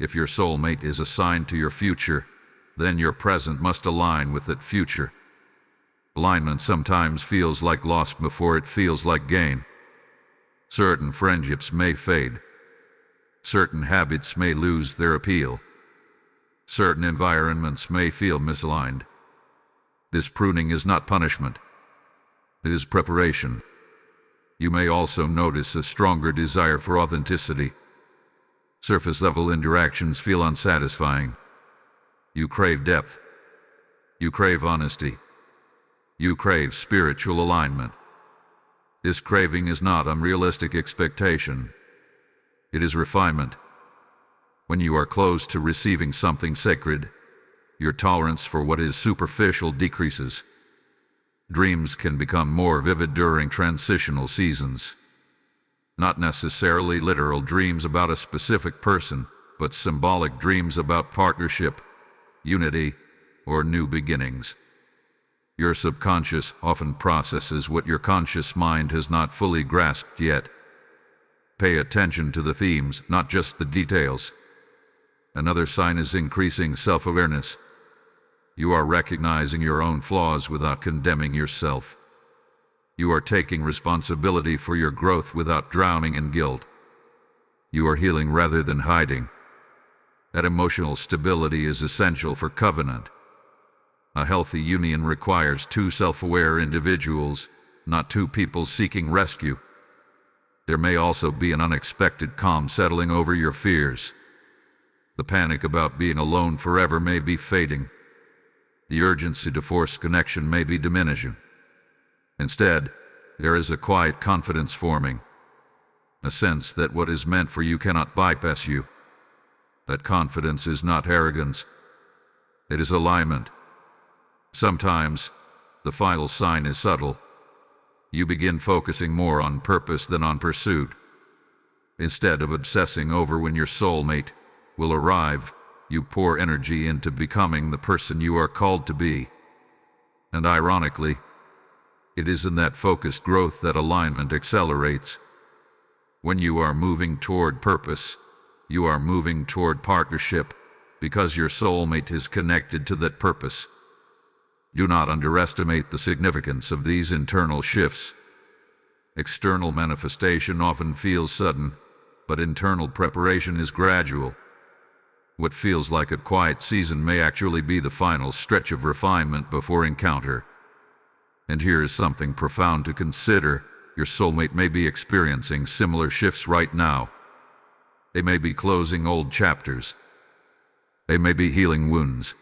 If your soulmate is assigned to your future, then your present must align with that future. Alignment sometimes feels like loss before it feels like gain. Certain friendships may fade. Certain habits may lose their appeal. Certain environments may feel misaligned. This pruning is not punishment. It is preparation. You may also notice a stronger desire for authenticity. Surface-level interactions feel unsatisfying. You crave depth. You crave honesty. You crave spiritual alignment. This craving is not unrealistic expectation. It is refinement. When you are close to receiving something sacred, your tolerance for what is superficial decreases. Dreams can become more vivid during transitional seasons. Not necessarily literal dreams about a specific person, but symbolic dreams about partnership, unity, or new beginnings. Your subconscious often processes what your conscious mind has not fully grasped yet. Pay attention to the themes, not just the details. Another sign is increasing self-awareness. You are recognizing your own flaws without condemning yourself. You are taking responsibility for your growth without drowning in guilt. You are healing rather than hiding. That emotional stability is essential for covenant. A healthy union requires two self-aware individuals, not two people seeking rescue. There may also be an unexpected calm settling over your fears. The panic about being alone forever may be fading. The urgency to force connection may be diminishing. Instead, there is a quiet confidence forming, a sense that what is meant for you cannot bypass you. That confidence is not arrogance. It is alignment. Sometimes, the final sign is subtle. You begin focusing more on purpose than on pursuit. Instead of obsessing over when your soulmate will arrive, you pour energy into becoming the person you are called to be. And ironically, it is in that focused growth that alignment accelerates. When you are moving toward purpose, you are moving toward partnership, because your soulmate is connected to that purpose. Do not underestimate the significance of these internal shifts. External manifestation often feels sudden, but internal preparation is gradual. What feels like a quiet season may actually be the final stretch of refinement before encounter. And here is something profound to consider. Your soulmate may be experiencing similar shifts right now. They may be closing old chapters. They may be healing wounds.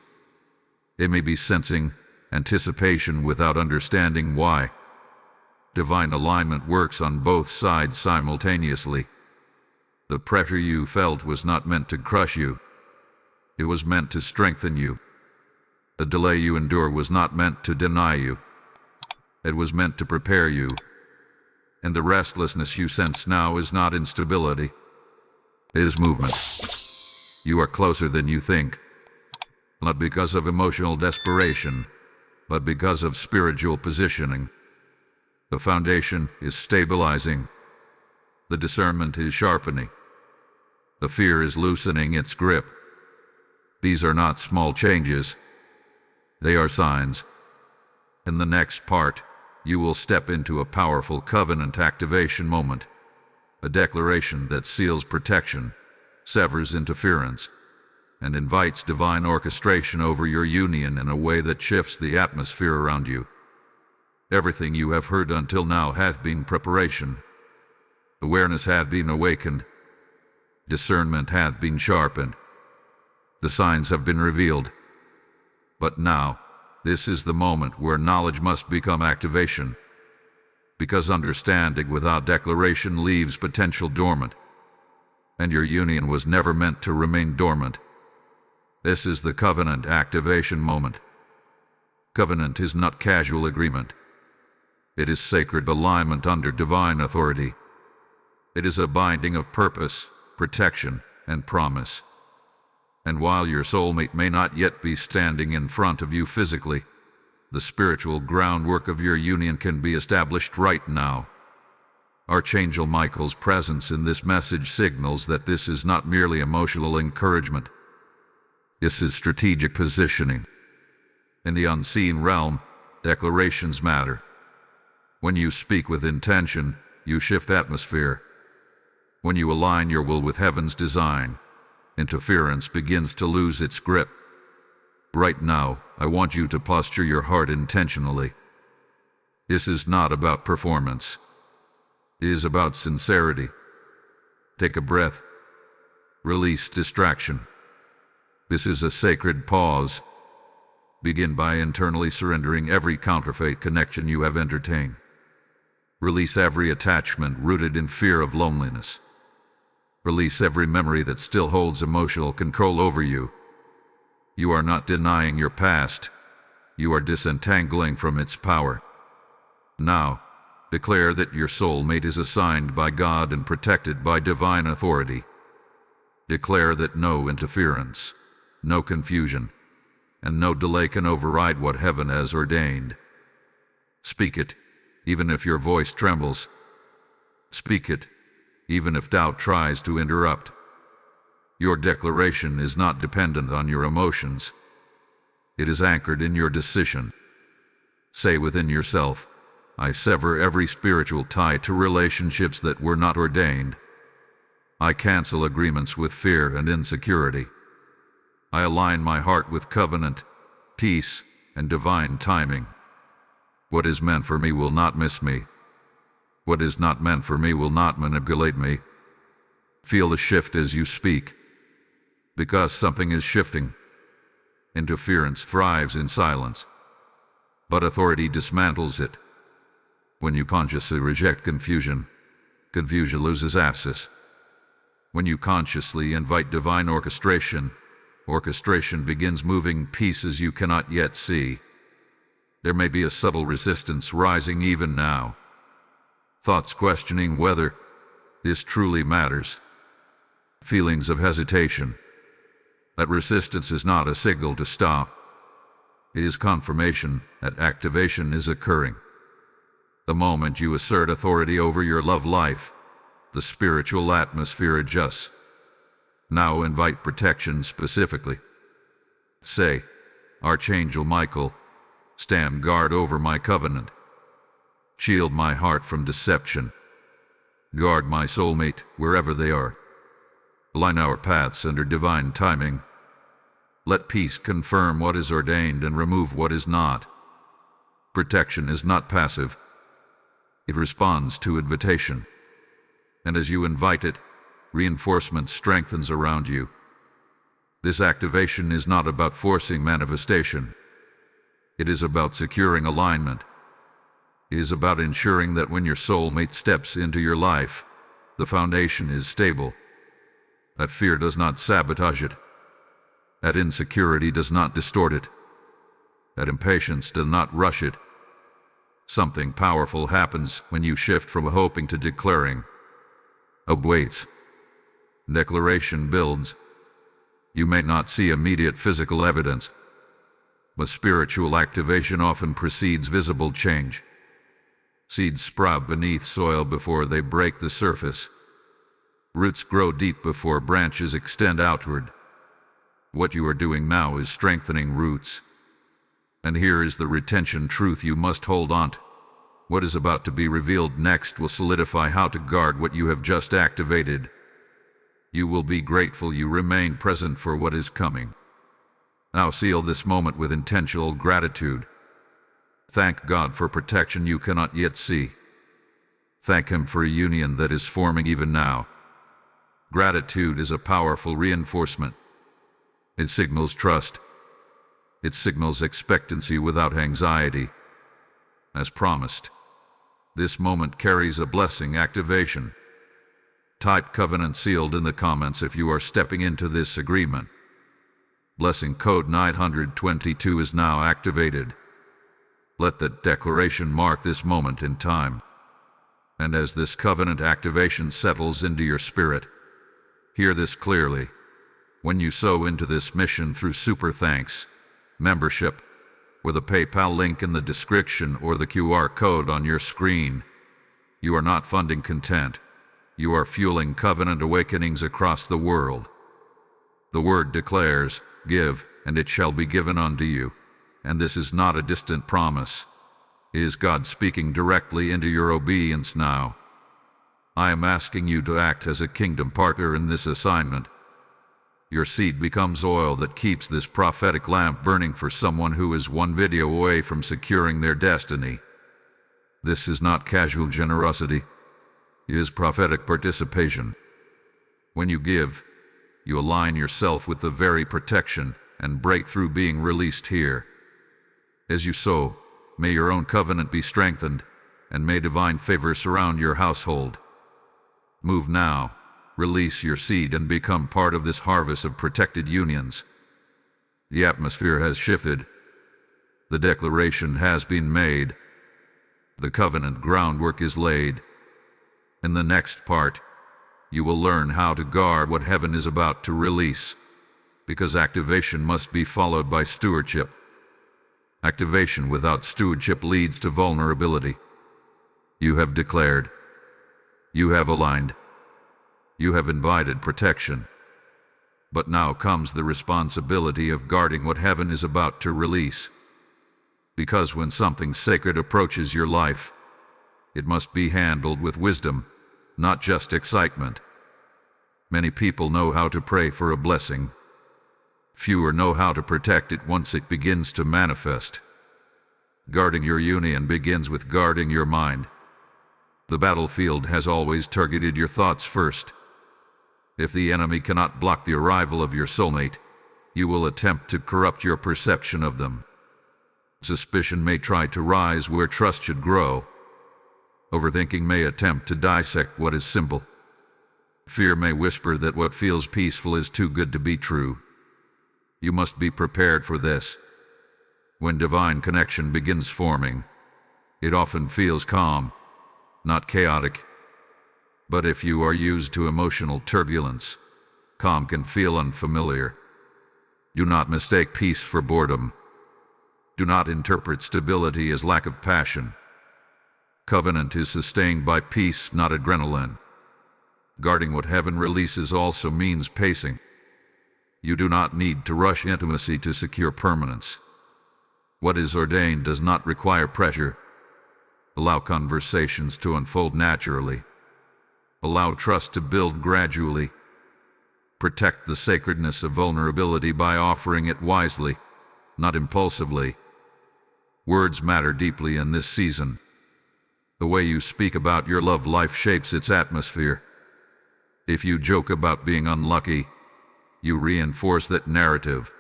They may be sensing anticipation without understanding why. Divine alignment works on both sides simultaneously. The pressure you felt was not meant to crush you. It was meant to strengthen you. The delay you endure was not meant to deny you. It was meant to prepare you. And the restlessness you sense now is not instability. It is movement. You are closer than you think. Not because of emotional desperation, but because of spiritual positioning. The foundation is stabilizing. The discernment is sharpening. The fear is loosening its grip. These are not small changes. They are signs. In the next part, you will step into a powerful covenant activation moment. A declaration that seals protection, severs interference, and invites divine orchestration over your union in a way that shifts the atmosphere around you. Everything you have heard until now hath been preparation. Awareness hath been awakened. Discernment hath been sharpened. The signs have been revealed. But now, this is the moment where knowledge must become activation. Because understanding without declaration leaves potential dormant. And your union was never meant to remain dormant. This is the covenant activation moment. Covenant is not casual agreement. It is sacred alignment under divine authority. It is a binding of purpose, protection, and promise. And while your soulmate may not yet be standing in front of you physically, the spiritual groundwork of your union can be established right now. Archangel Michael's presence in this message signals that this is not merely emotional encouragement. This is strategic positioning. In the unseen realm, declarations matter. When you speak with intention, you shift atmosphere. When you align your will with heaven's design, interference begins to lose its grip. Right now, I want you to posture your heart intentionally. This is not about performance. It is about sincerity. Take a breath. Release distraction. This is a sacred pause. Begin by internally surrendering every counterfeit connection you have entertained. Release every attachment rooted in fear of loneliness. Release every memory that still holds emotional control over you. You are not denying your past. You are disentangling from its power. Now, declare that your soulmate is assigned by God and protected by divine authority. Declare that no interference, no confusion, and no delay can override what heaven has ordained. Speak it, even if your voice trembles. Speak it, even if doubt tries to interrupt. Your declaration is not dependent on your emotions. It is anchored in your decision. Say within yourself, I sever every spiritual tie to relationships that were not ordained. I cancel agreements with fear and insecurity. I align my heart with covenant, peace, and divine timing. What is meant for me will not miss me. What is not meant for me will not manipulate me. Feel the shift as you speak. Because something is shifting. Interference thrives in silence, but authority dismantles it. When you consciously reject confusion, confusion loses access. When you consciously invite divine orchestration, orchestration begins moving pieces you cannot yet see. There may be a subtle resistance rising even now. Thoughts questioning whether this truly matters. Feelings of hesitation. That resistance is not a signal to stop. It is confirmation that activation is occurring. The moment you assert authority over your love life, the spiritual atmosphere adjusts. Now invite protection specifically. Say, Archangel Michael, stand guard over my covenant. Shield my heart from deception. Guard my soulmate wherever they are. Align our paths under divine timing. Let peace confirm what is ordained and remove what is not. Protection is not passive. It responds to invitation. And as you invite it, reinforcement strengthens around you. This activation is not about forcing manifestation. It is about securing alignment. It is about ensuring that when your soulmate steps into your life, the foundation is stable. That fear does not sabotage it. That insecurity does not distort it. That impatience does not rush it. Something powerful happens when you shift from hoping to declaring. Hope waits. Declaration builds. You may not see immediate physical evidence, but spiritual activation often precedes visible change. Seeds sprout beneath soil before they break the surface. Roots grow deep before branches extend outward. What you are doing now is strengthening roots. And here is the retention truth you must hold on to. What is about to be revealed next will solidify how to guard what you have just activated. You will be grateful you remain present for what is coming. Now seal this moment with intentional gratitude. Thank God for protection you cannot yet see. Thank Him for a union that is forming even now. Gratitude is a powerful reinforcement. It signals trust. It signals expectancy without anxiety. As promised, this moment carries a blessing activation. Type covenant sealed in the comments if you are stepping into this agreement. Blessing code 922 is now activated. Let the declaration mark this moment in time. And as this covenant activation settles into your spirit, hear this clearly. When you sow into this mission through Super Thanks membership, with a PayPal link in the description or the QR code on your screen, you are not funding content. You are fueling covenant awakenings across the world. The word declares, "Give, and it shall be given unto you." And this is not a distant promise. It is God speaking directly into your obedience now. I am asking you to act as a kingdom partner in this assignment. Your seed becomes oil that keeps this prophetic lamp burning for someone who is one video away from securing their destiny. This is not casual generosity. It is prophetic participation. When you give, you align yourself with the very protection and breakthrough being released here. As you sow, may your own covenant be strengthened, and may divine favor surround your household. Move now. Release your seed and become part of this harvest of protected unions. The atmosphere has shifted. The declaration has been made. The covenant groundwork is laid. In the next part, you will learn how to guard what heaven is about to release, because activation must be followed by stewardship. Activation without stewardship leads to vulnerability. You have declared. You have aligned. You have invited protection. But now comes the responsibility of guarding what heaven is about to release. Because when something sacred approaches your life, it must be handled with wisdom, not just excitement. Many people know how to pray for a blessing. Fewer know how to protect it once it begins to manifest. Guarding your union begins with guarding your mind. The battlefield has always targeted your thoughts first. If the enemy cannot block the arrival of your soulmate, you will attempt to corrupt your perception of them. Suspicion may try to rise where trust should grow. Overthinking may attempt to dissect what is simple. Fear may whisper that what feels peaceful is too good to be true. You must be prepared for this. When divine connection begins forming, it often feels calm, not chaotic. But if you are used to emotional turbulence, calm can feel unfamiliar. Do not mistake peace for boredom. Do not interpret stability as lack of passion. Covenant is sustained by peace, not adrenaline. Guarding what heaven releases also means pacing. You do not need to rush intimacy to secure permanence. What is ordained does not require pressure. Allow conversations to unfold naturally. Allow trust to build gradually. Protect the sacredness of vulnerability by offering it wisely, not impulsively. Words matter deeply in this season. The way you speak about your love life shapes its atmosphere. If you joke about being unlucky, you reinforce that narrative.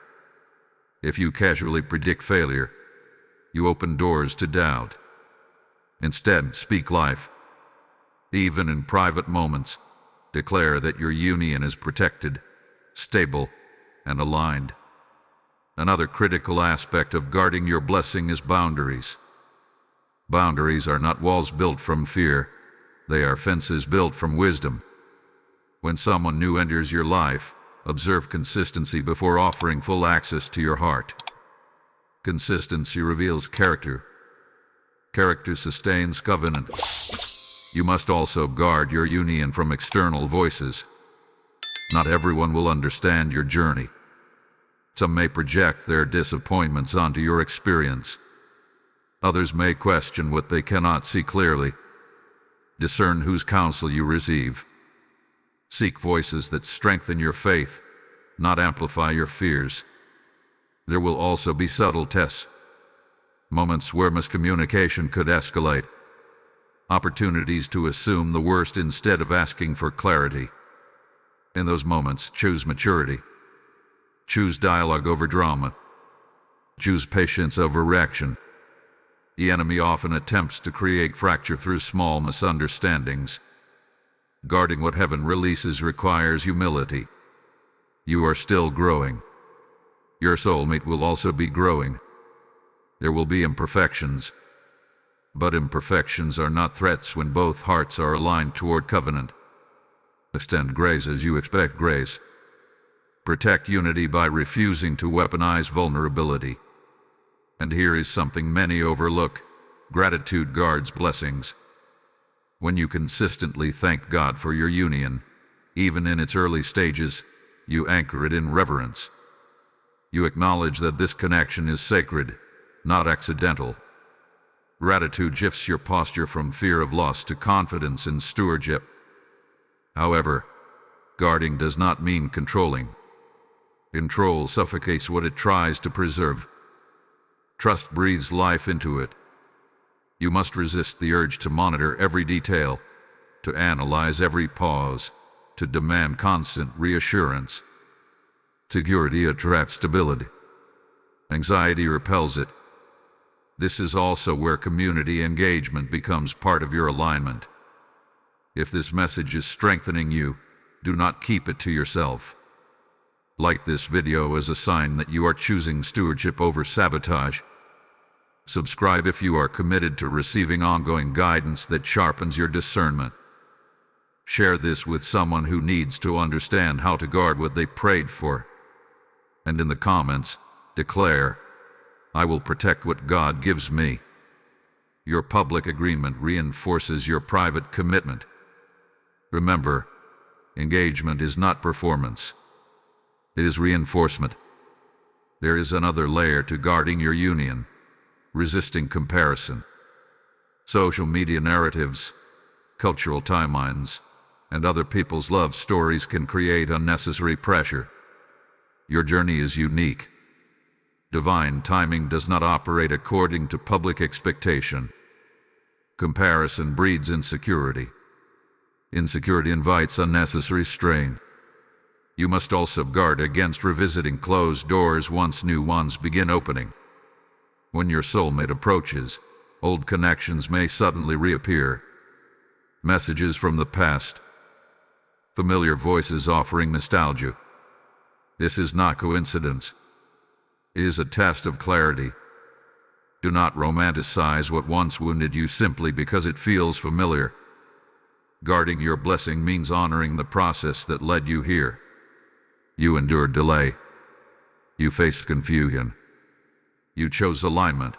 If you casually predict failure, you open doors to doubt. Instead, speak life. Even in private moments, declare that your union is protected, stable, and aligned. Another critical aspect of guarding your blessing is boundaries. Boundaries are not walls built from fear. They are fences built from wisdom. When someone new enters your life, observe consistency before offering full access to your heart. Consistency reveals character. Character sustains covenant. You must also guard your union from external voices. Not everyone will understand your journey. Some may project their disappointments onto your experience. Others may question what they cannot see clearly. Discern whose counsel you receive. Seek voices that strengthen your faith, not amplify your fears. There will also be subtle tests, moments where miscommunication could escalate, opportunities to assume the worst instead of asking for clarity. In those moments, choose maturity. Choose dialogue over drama. Choose patience over reaction. The enemy often attempts to create fracture through small misunderstandings. Guarding what heaven releases requires humility. You are still growing. Your soulmate will also be growing. There will be imperfections. But imperfections are not threats when both hearts are aligned toward covenant. Extend grace as you expect grace. Protect unity by refusing to weaponize vulnerability. And here is something many overlook: gratitude guards blessings. When you consistently thank God for your union, even in its early stages, you anchor it in reverence. You acknowledge that this connection is sacred, not accidental. Gratitude shifts your posture from fear of loss to confidence in stewardship. However, guarding does not mean controlling. Control suffocates what it tries to preserve. Trust breathes life into it. You must resist the urge to monitor every detail, to analyze every pause, to demand constant reassurance. Security attracts stability. Anxiety repels it. This is also where community engagement becomes part of your alignment. If this message is strengthening you, do not keep it to yourself. Like this video as a sign that you are choosing stewardship over sabotage. Subscribe if you are committed to receiving ongoing guidance that sharpens your discernment. Share this with someone who needs to understand how to guard what they prayed for. And in the comments, declare, "I will protect what God gives me." Your public agreement reinforces your private commitment. Remember, engagement is not performance. It is reinforcement. There is another layer to guarding your union: resisting comparison. Social media narratives, cultural timelines, and other people's love stories can create unnecessary pressure. Your journey is unique. Divine timing does not operate according to public expectation. Comparison breeds insecurity. Insecurity invites unnecessary strain. You must also guard against revisiting closed doors once new ones begin opening. When your soulmate approaches, old connections may suddenly reappear. Messages from the past. Familiar voices offering nostalgia. This is not coincidence. It is a test of clarity. Do not romanticize what once wounded you simply because it feels familiar. Guarding your blessing means honoring the process that led you here. You endured delay. You faced confusion. You chose alignment.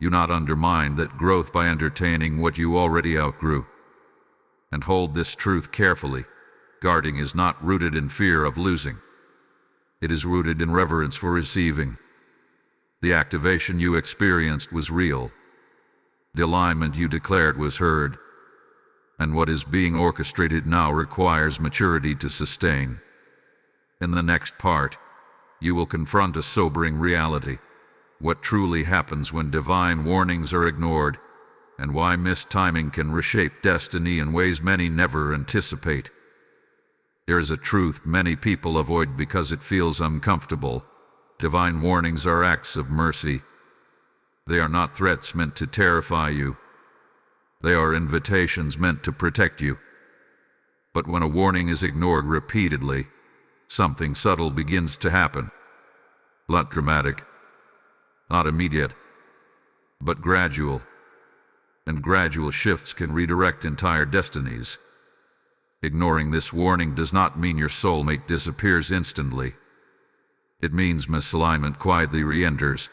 You not undermine that growth by entertaining what you already outgrew. And hold this truth carefully: guarding is not rooted in fear of losing. It is rooted in reverence for receiving. The activation you experienced was real. The alignment you declared was heard. And what is being orchestrated now requires maturity to sustain. In the next part, you will confront a sobering reality: what truly happens when divine warnings are ignored, and why missed timing can reshape destiny in ways many never anticipate. There is a truth many people avoid because it feels uncomfortable. Divine warnings are acts of mercy. They are not threats meant to terrify you. They are invitations meant to protect you. But when a warning is ignored repeatedly, something subtle begins to happen. Not dramatic, not immediate, but gradual. And gradual shifts can redirect entire destinies. Ignoring this warning does not mean your soulmate disappears instantly. It means misalignment quietly re-enters.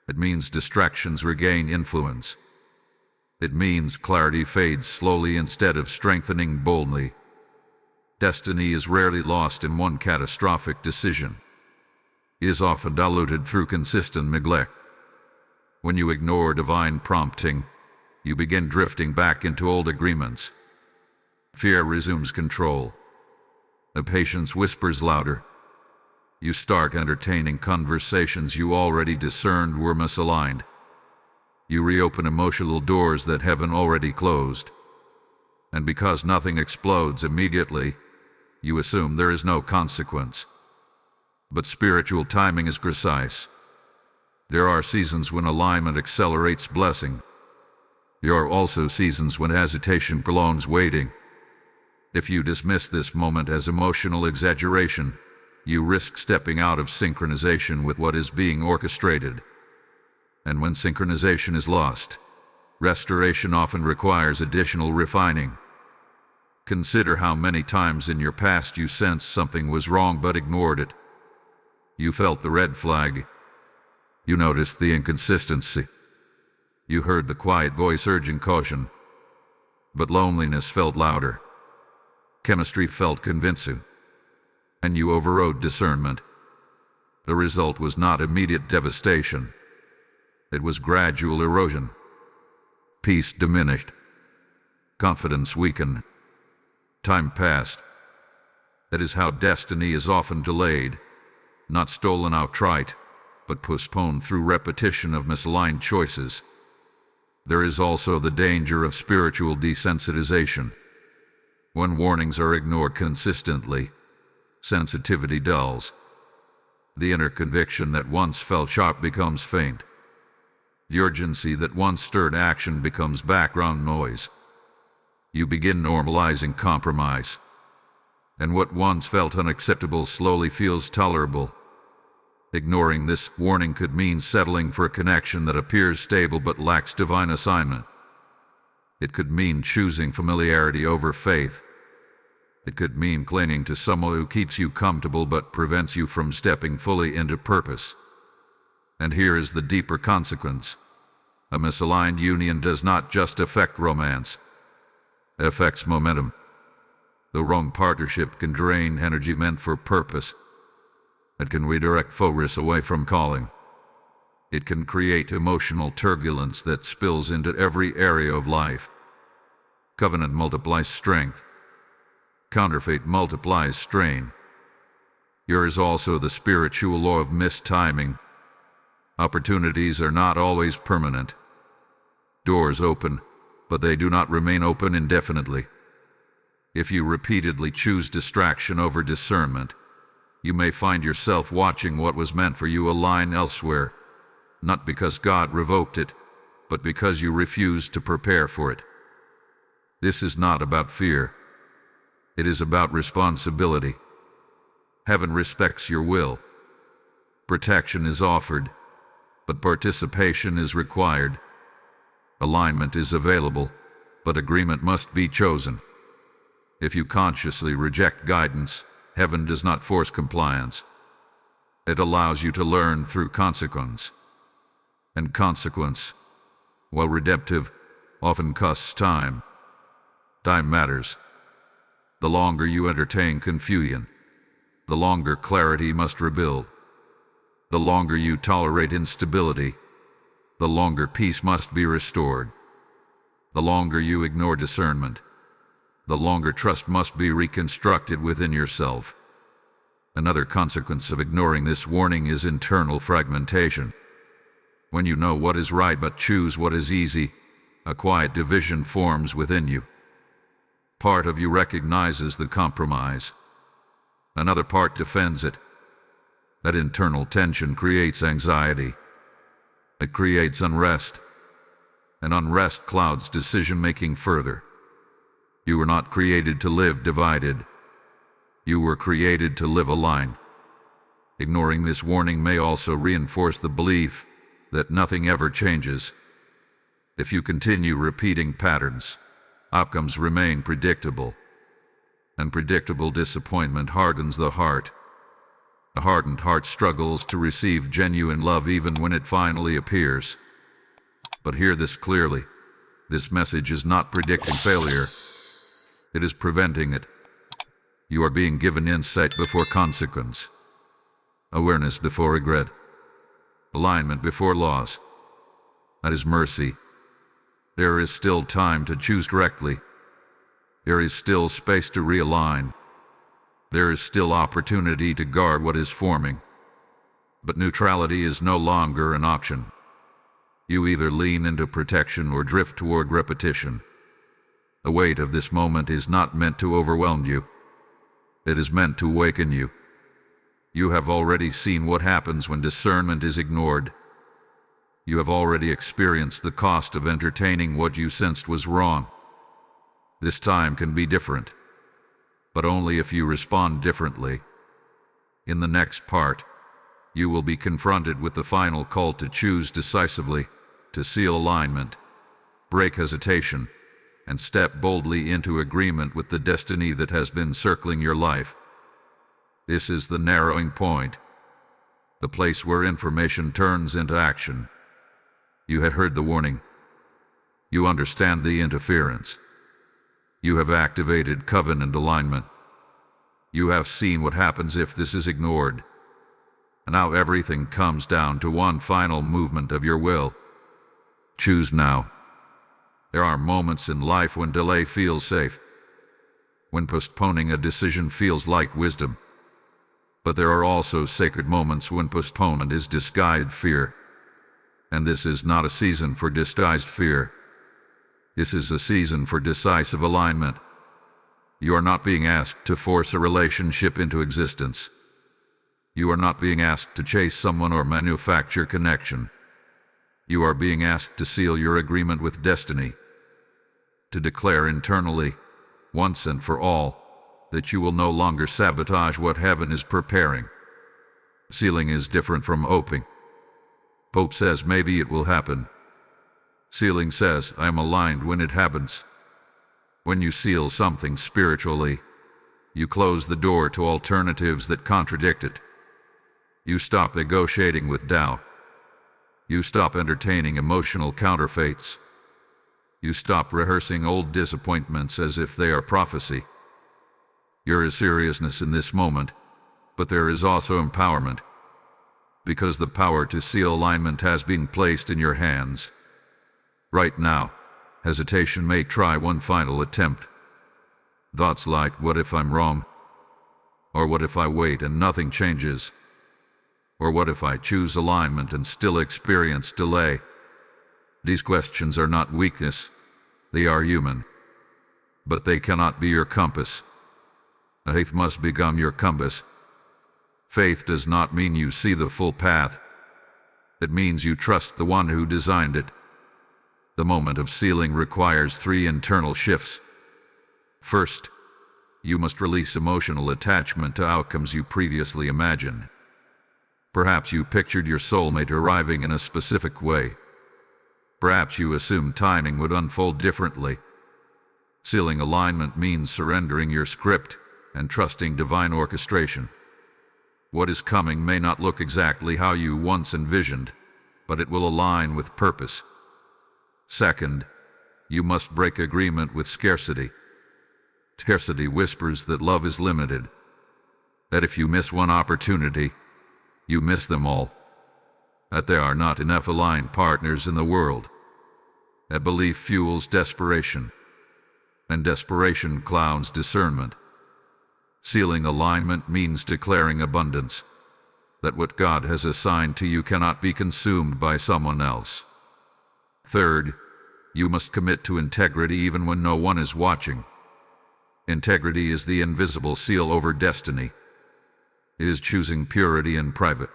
It means distractions regain influence. It means clarity fades slowly instead of strengthening boldly. Destiny is rarely lost in one catastrophic decision. It is often diluted through consistent neglect. When you ignore divine prompting, you begin drifting back into old agreements. Fear resumes control. Impatience whispers louder. You start entertaining conversations you already discerned were misaligned. You reopen emotional doors that heaven already closed. And because nothing explodes immediately, you assume there is no consequence. But spiritual timing is precise. There are seasons when alignment accelerates blessing. There are also seasons when hesitation prolongs waiting. If you dismiss this moment as emotional exaggeration, you risk stepping out of synchronization with what is being orchestrated. And when synchronization is lost, restoration often requires additional refining. Consider how many times in your past you sensed something was wrong but ignored it. You felt the red flag. You noticed the inconsistency. You heard the quiet voice urging caution. But loneliness felt louder. Chemistry felt convincing. And you overrode discernment. The result was not immediate devastation. It was gradual erosion. Peace diminished. Confidence weakened. Time passed. That is how destiny is often delayed, not stolen outright, but postponed through repetition of misaligned choices. There is also the danger of spiritual desensitization. When warnings are ignored consistently, sensitivity dulls. The inner conviction that once felt sharp becomes faint. The urgency that once stirred action becomes background noise. You begin normalizing compromise. And what once felt unacceptable slowly feels tolerable. Ignoring this warning could mean settling for a connection that appears stable but lacks divine assignment. It could mean choosing familiarity over faith. It could mean clinging to someone who keeps you comfortable but prevents you from stepping fully into purpose. And here is the deeper consequence. A misaligned union does not just affect romance. It affects momentum. The wrong partnership can drain energy meant for purpose. It can redirect focus away from calling. It can create emotional turbulence that spills into every area of life. Covenant multiplies strength. Counterfeit multiplies strain. Here is also the spiritual law of mistiming. Opportunities are not always permanent. Doors open, but they do not remain open indefinitely. If you repeatedly choose distraction over discernment, you may find yourself watching what was meant for you align elsewhere, not because God revoked it, but because you refused to prepare for it. This is not about fear. It is about responsibility. Heaven respects your will. Protection is offered, but participation is required. Alignment is available, but agreement must be chosen. If you consciously reject guidance, heaven does not force compliance. It allows you to learn through consequence. And consequence, while redemptive, often costs time. Time matters. The longer you entertain confusion, the longer clarity must rebuild. The longer you tolerate instability, the longer peace must be restored. The longer you ignore discernment, the longer trust must be reconstructed within yourself. Another consequence of ignoring this warning is internal fragmentation. When you know what is right but choose what is easy, a quiet division forms within you. Part of you recognizes the compromise. Another part defends it. That internal tension creates anxiety. It creates unrest. And unrest clouds decision-making further. You were not created to live divided. You were created to live aligned. Ignoring this warning may also reinforce the belief that nothing ever changes. If you continue repeating patterns, outcomes remain predictable. And predictable disappointment hardens the heart. A hardened heart struggles to receive genuine love even when it finally appears. But hear this clearly. This message is not predicting failure. It is preventing it. You are being given insight before consequence. Awareness before regret. Alignment before loss. That is mercy. There is still time to choose correctly. There is still space to realign. There is still opportunity to guard what is forming. But neutrality is no longer an option. You either lean into protection or drift toward repetition. The weight of this moment is not meant to overwhelm you. It is meant to awaken you. You have already seen what happens when discernment is ignored. You have already experienced the cost of entertaining what you sensed was wrong. This time can be different, but only if you respond differently. In the next part, you will be confronted with the final call to choose decisively, to seal alignment, break hesitation, and step boldly into agreement with the destiny that has been circling your life. This is the narrowing point, the place where information turns into action. You had heard the warning. You understand the interference. You have activated covenant alignment. You have seen what happens if this is ignored. And now everything comes down to one final movement of your will. Choose now. There are moments in life when delay feels safe, when postponing a decision feels like wisdom. But there are also sacred moments when postponement is disguised fear. And this is not a season for disguised fear. This is a season for decisive alignment. You are not being asked to force a relationship into existence. You are not being asked to chase someone or manufacture connection. You are being asked to seal your agreement with destiny, to declare internally, once and for all, that you will no longer sabotage what heaven is preparing. Sealing is different from hoping. Hope says maybe it will happen. Sealing says I am aligned when it happens. When you seal something spiritually, you close the door to alternatives that contradict it. You stop negotiating with doubt. You stop entertaining emotional counterfeits. You stop rehearsing old disappointments as if they are prophecy. There is seriousness in this moment, but there is also empowerment, because the power to seal alignment has been placed in your hands. Right now, hesitation may try one final attempt. Thoughts like, what if I'm wrong? Or what if I wait and nothing changes? Or what if I choose alignment and still experience delay? These questions are not weakness, they are human. But they cannot be your compass. Faith must become your compass. Faith does not mean you see the full path. It means you trust the one who designed it. The moment of sealing requires 3 internal shifts. First, you must release emotional attachment to outcomes you previously imagined. Perhaps you pictured your soulmate arriving in a specific way. Perhaps you assumed timing would unfold differently. Sealing alignment means surrendering your script and trusting divine orchestration. What is coming may not look exactly how you once envisioned, but it will align with purpose. Second, you must break agreement with scarcity. Scarcity whispers that love is limited, that if you miss one opportunity, you miss them all, that there are not enough aligned partners in the world. That belief fuels desperation, and desperation clouds discernment. Sealing alignment means declaring abundance, that what God has assigned to you cannot be consumed by someone else. Third, you must commit to integrity even when no one is watching. Integrity is the invisible seal over destiny. It is choosing purity in private.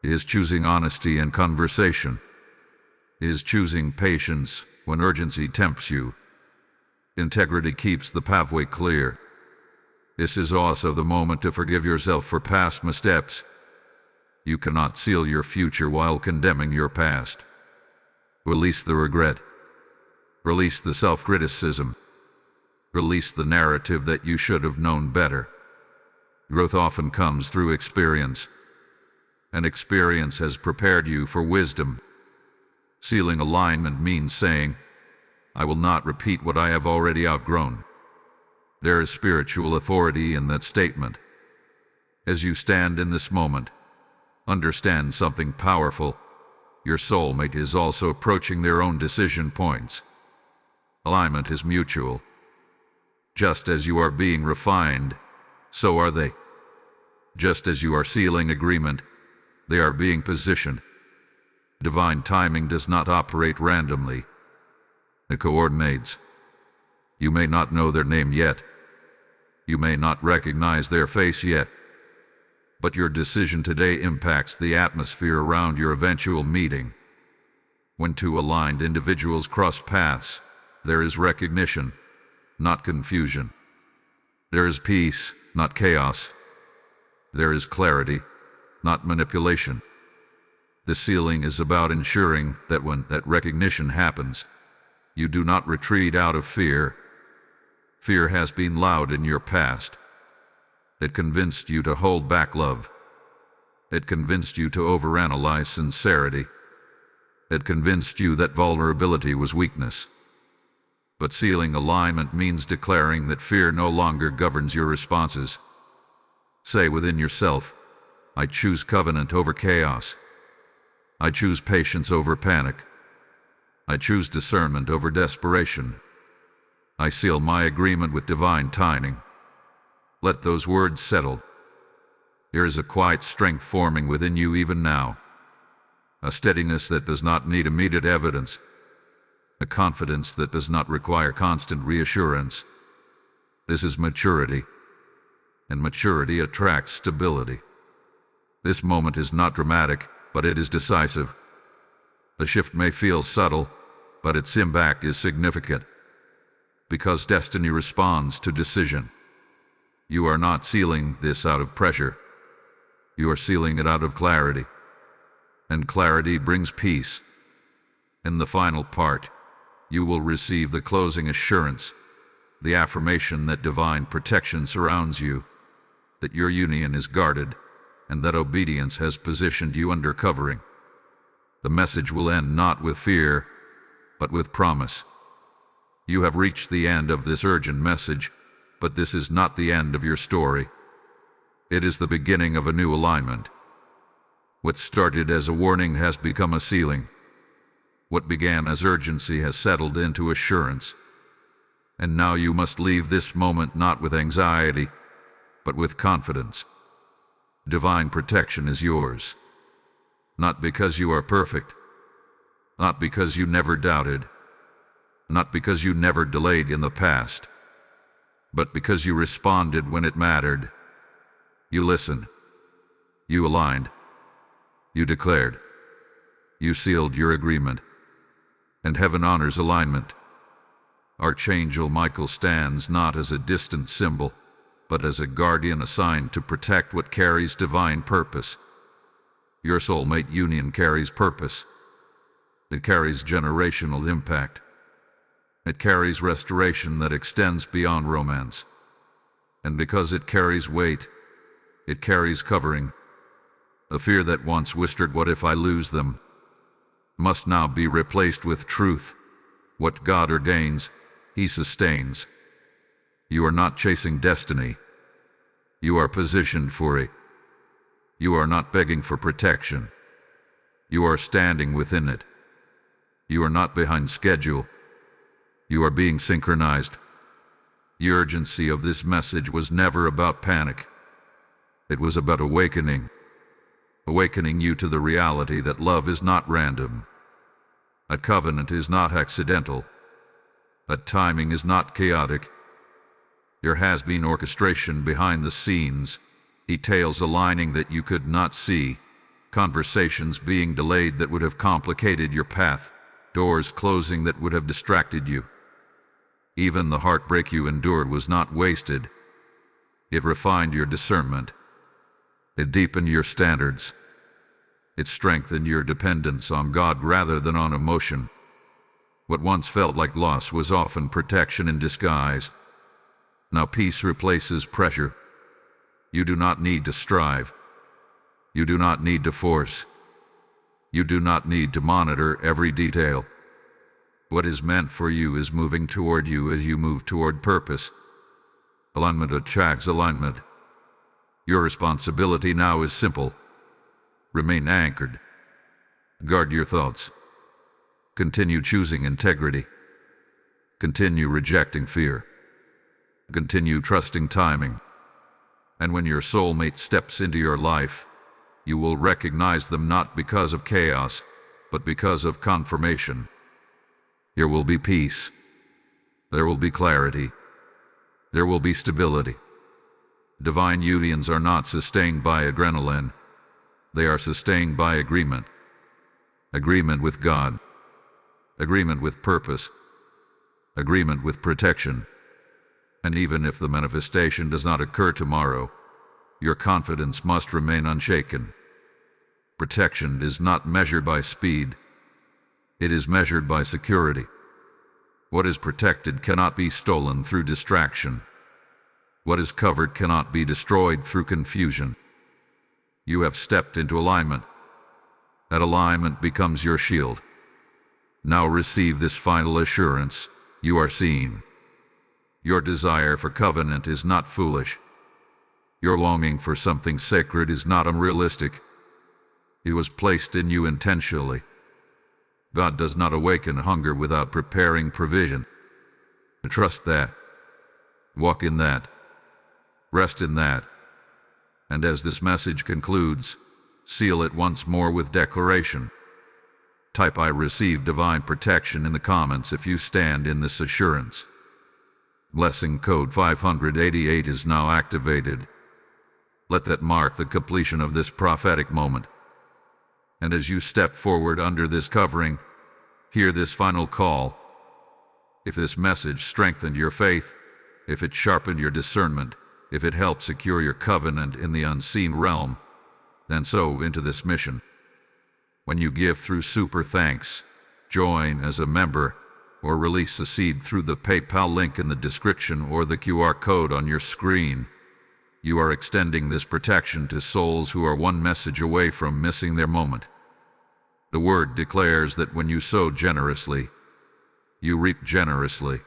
It is choosing honesty in conversation. It is choosing patience when urgency tempts you. Integrity keeps the pathway clear. This is also the moment to forgive yourself for past missteps. You cannot seal your future while condemning your past. Release the regret. Release the self-criticism. Release the narrative that you should have known better. Growth often comes through experience, and experience has prepared you for wisdom. Sealing alignment means saying, I will not repeat what I have already outgrown. There is spiritual authority in that statement. As you stand in this moment, understand something powerful. Your soulmate is also approaching their own decision points. Alignment is mutual. Just as you are being refined, so are they. Just as you are sealing agreement, they are being positioned. Divine timing does not operate randomly. It coordinates. You may not know their name yet. You may not recognize their face yet. But your decision today impacts the atmosphere around your eventual meeting. When two aligned individuals cross paths, there is recognition, not confusion. There is peace, not chaos. There is clarity, not manipulation. The sealing is about ensuring that when that recognition happens, you do not retreat out of fear. Fear has been loud in your past. It convinced you to hold back love. It convinced you to overanalyze sincerity. It convinced you that vulnerability was weakness. But sealing alignment means declaring that fear no longer governs your responses. Say within yourself, I choose covenant over chaos. I choose patience over panic. I choose discernment over desperation. I seal my agreement with divine timing. Let those words settle. There is a quiet strength forming within you even now. A steadiness that does not need immediate evidence. A confidence that does not require constant reassurance. This is maturity. And maturity attracts stability. This moment is not dramatic, but it is decisive. The shift may feel subtle, but its impact is significant. Because destiny responds to decision. You are not sealing this out of pressure. You are sealing it out of clarity. And clarity brings peace. In the final part, you will receive the closing assurance, the affirmation that divine protection surrounds you, that your union is guarded, and that obedience has positioned you under covering. The message will end not with fear, but with promise. You have reached the end of this urgent message, but this is not the end of your story. It is the beginning of a new alignment. What started as a warning has become a sealing. What began as urgency has settled into assurance. And now you must leave this moment not with anxiety, but with confidence. Divine protection is yours. Not because you are perfect. Not because you never doubted. Not because you never delayed in the past. But because you responded when it mattered. You listened. You aligned. You declared. You sealed your agreement. And heaven honors alignment. Archangel Michael stands not as a distant symbol, but as a guardian assigned to protect what carries divine purpose. Your soulmate union carries purpose. It carries generational impact. It carries restoration that extends beyond romance. And because it carries weight, it carries covering. The fear that once whispered, "What if I lose them?" must now be replaced with truth. What God ordains, He sustains. You are not chasing destiny. You are positioned for it. You are not begging for protection. You are standing within it. You are not behind schedule. You are being synchronized. The urgency of this message was never about panic. It was about awakening. Awakening you to the reality that love is not random. That covenant is not accidental. That timing is not chaotic. There has been orchestration behind the scenes, details aligning that you could not see, conversations being delayed that would have complicated your path, doors closing that would have distracted you. Even the heartbreak you endured was not wasted. It refined your discernment. It deepened your standards. It strengthened your dependence on God rather than on emotion. What once felt like loss was often protection in disguise. Now peace replaces pressure. You do not need to strive. You do not need to force. You do not need to monitor every detail. What is meant for you is moving toward you as you move toward purpose. Alignment attracts alignment. Your responsibility now is simple. Remain anchored. Guard your thoughts. Continue choosing integrity. Continue rejecting fear. Continue trusting timing. And when your soulmate steps into your life, you will recognize them not because of chaos, but because of confirmation. There will be peace. There will be clarity. There will be stability. Divine unions are not sustained by adrenaline. They are sustained by agreement. Agreement with God. Agreement with purpose. Agreement with protection. And even if the manifestation does not occur tomorrow, your confidence must remain unshaken. Protection is not measured by speed. It is measured by security. What is protected cannot be stolen through distraction. What is covered cannot be destroyed through confusion. You have stepped into alignment. That alignment becomes your shield. Now receive this final assurance. You are seen. Your desire for covenant is not foolish. Your longing for something sacred is not unrealistic. It was placed in you intentionally. God does not awaken hunger without preparing provision. Trust that. Walk in that. Rest in that. And as this message concludes, seal it once more with declaration. Type "I receive divine protection" in the comments if you stand in this assurance. Blessing code 588 is now activated. Let that mark the completion of this prophetic moment. And as you step forward under this covering, hear this final call. If this message strengthened your faith, if it sharpened your discernment, if it helped secure your covenant in the unseen realm, then sow into this mission. When you give through super thanks, join as a member, or release a seed through the PayPal link in the description or the QR code on your screen, you are extending this protection to souls who are one message away from missing their moment. The word declares that when you sow generously, you reap generously,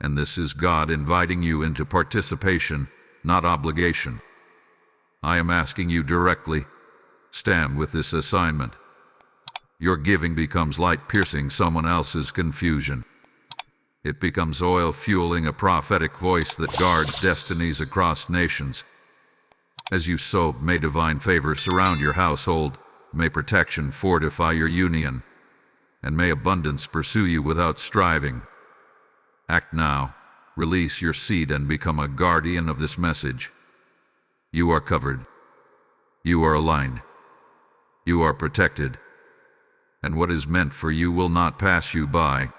and this is God inviting you into participation, not obligation. I am asking you directly, stand with this assignment. Your giving becomes light piercing someone else's confusion. It becomes oil fueling a prophetic voice that guards destinies across nations. As you sow, may divine favor surround your household, may protection fortify your union, and may abundance pursue you without striving. Act now. Release your seed and become a guardian of this message. You are covered. You are aligned. You are protected. And what is meant for you will not pass you by.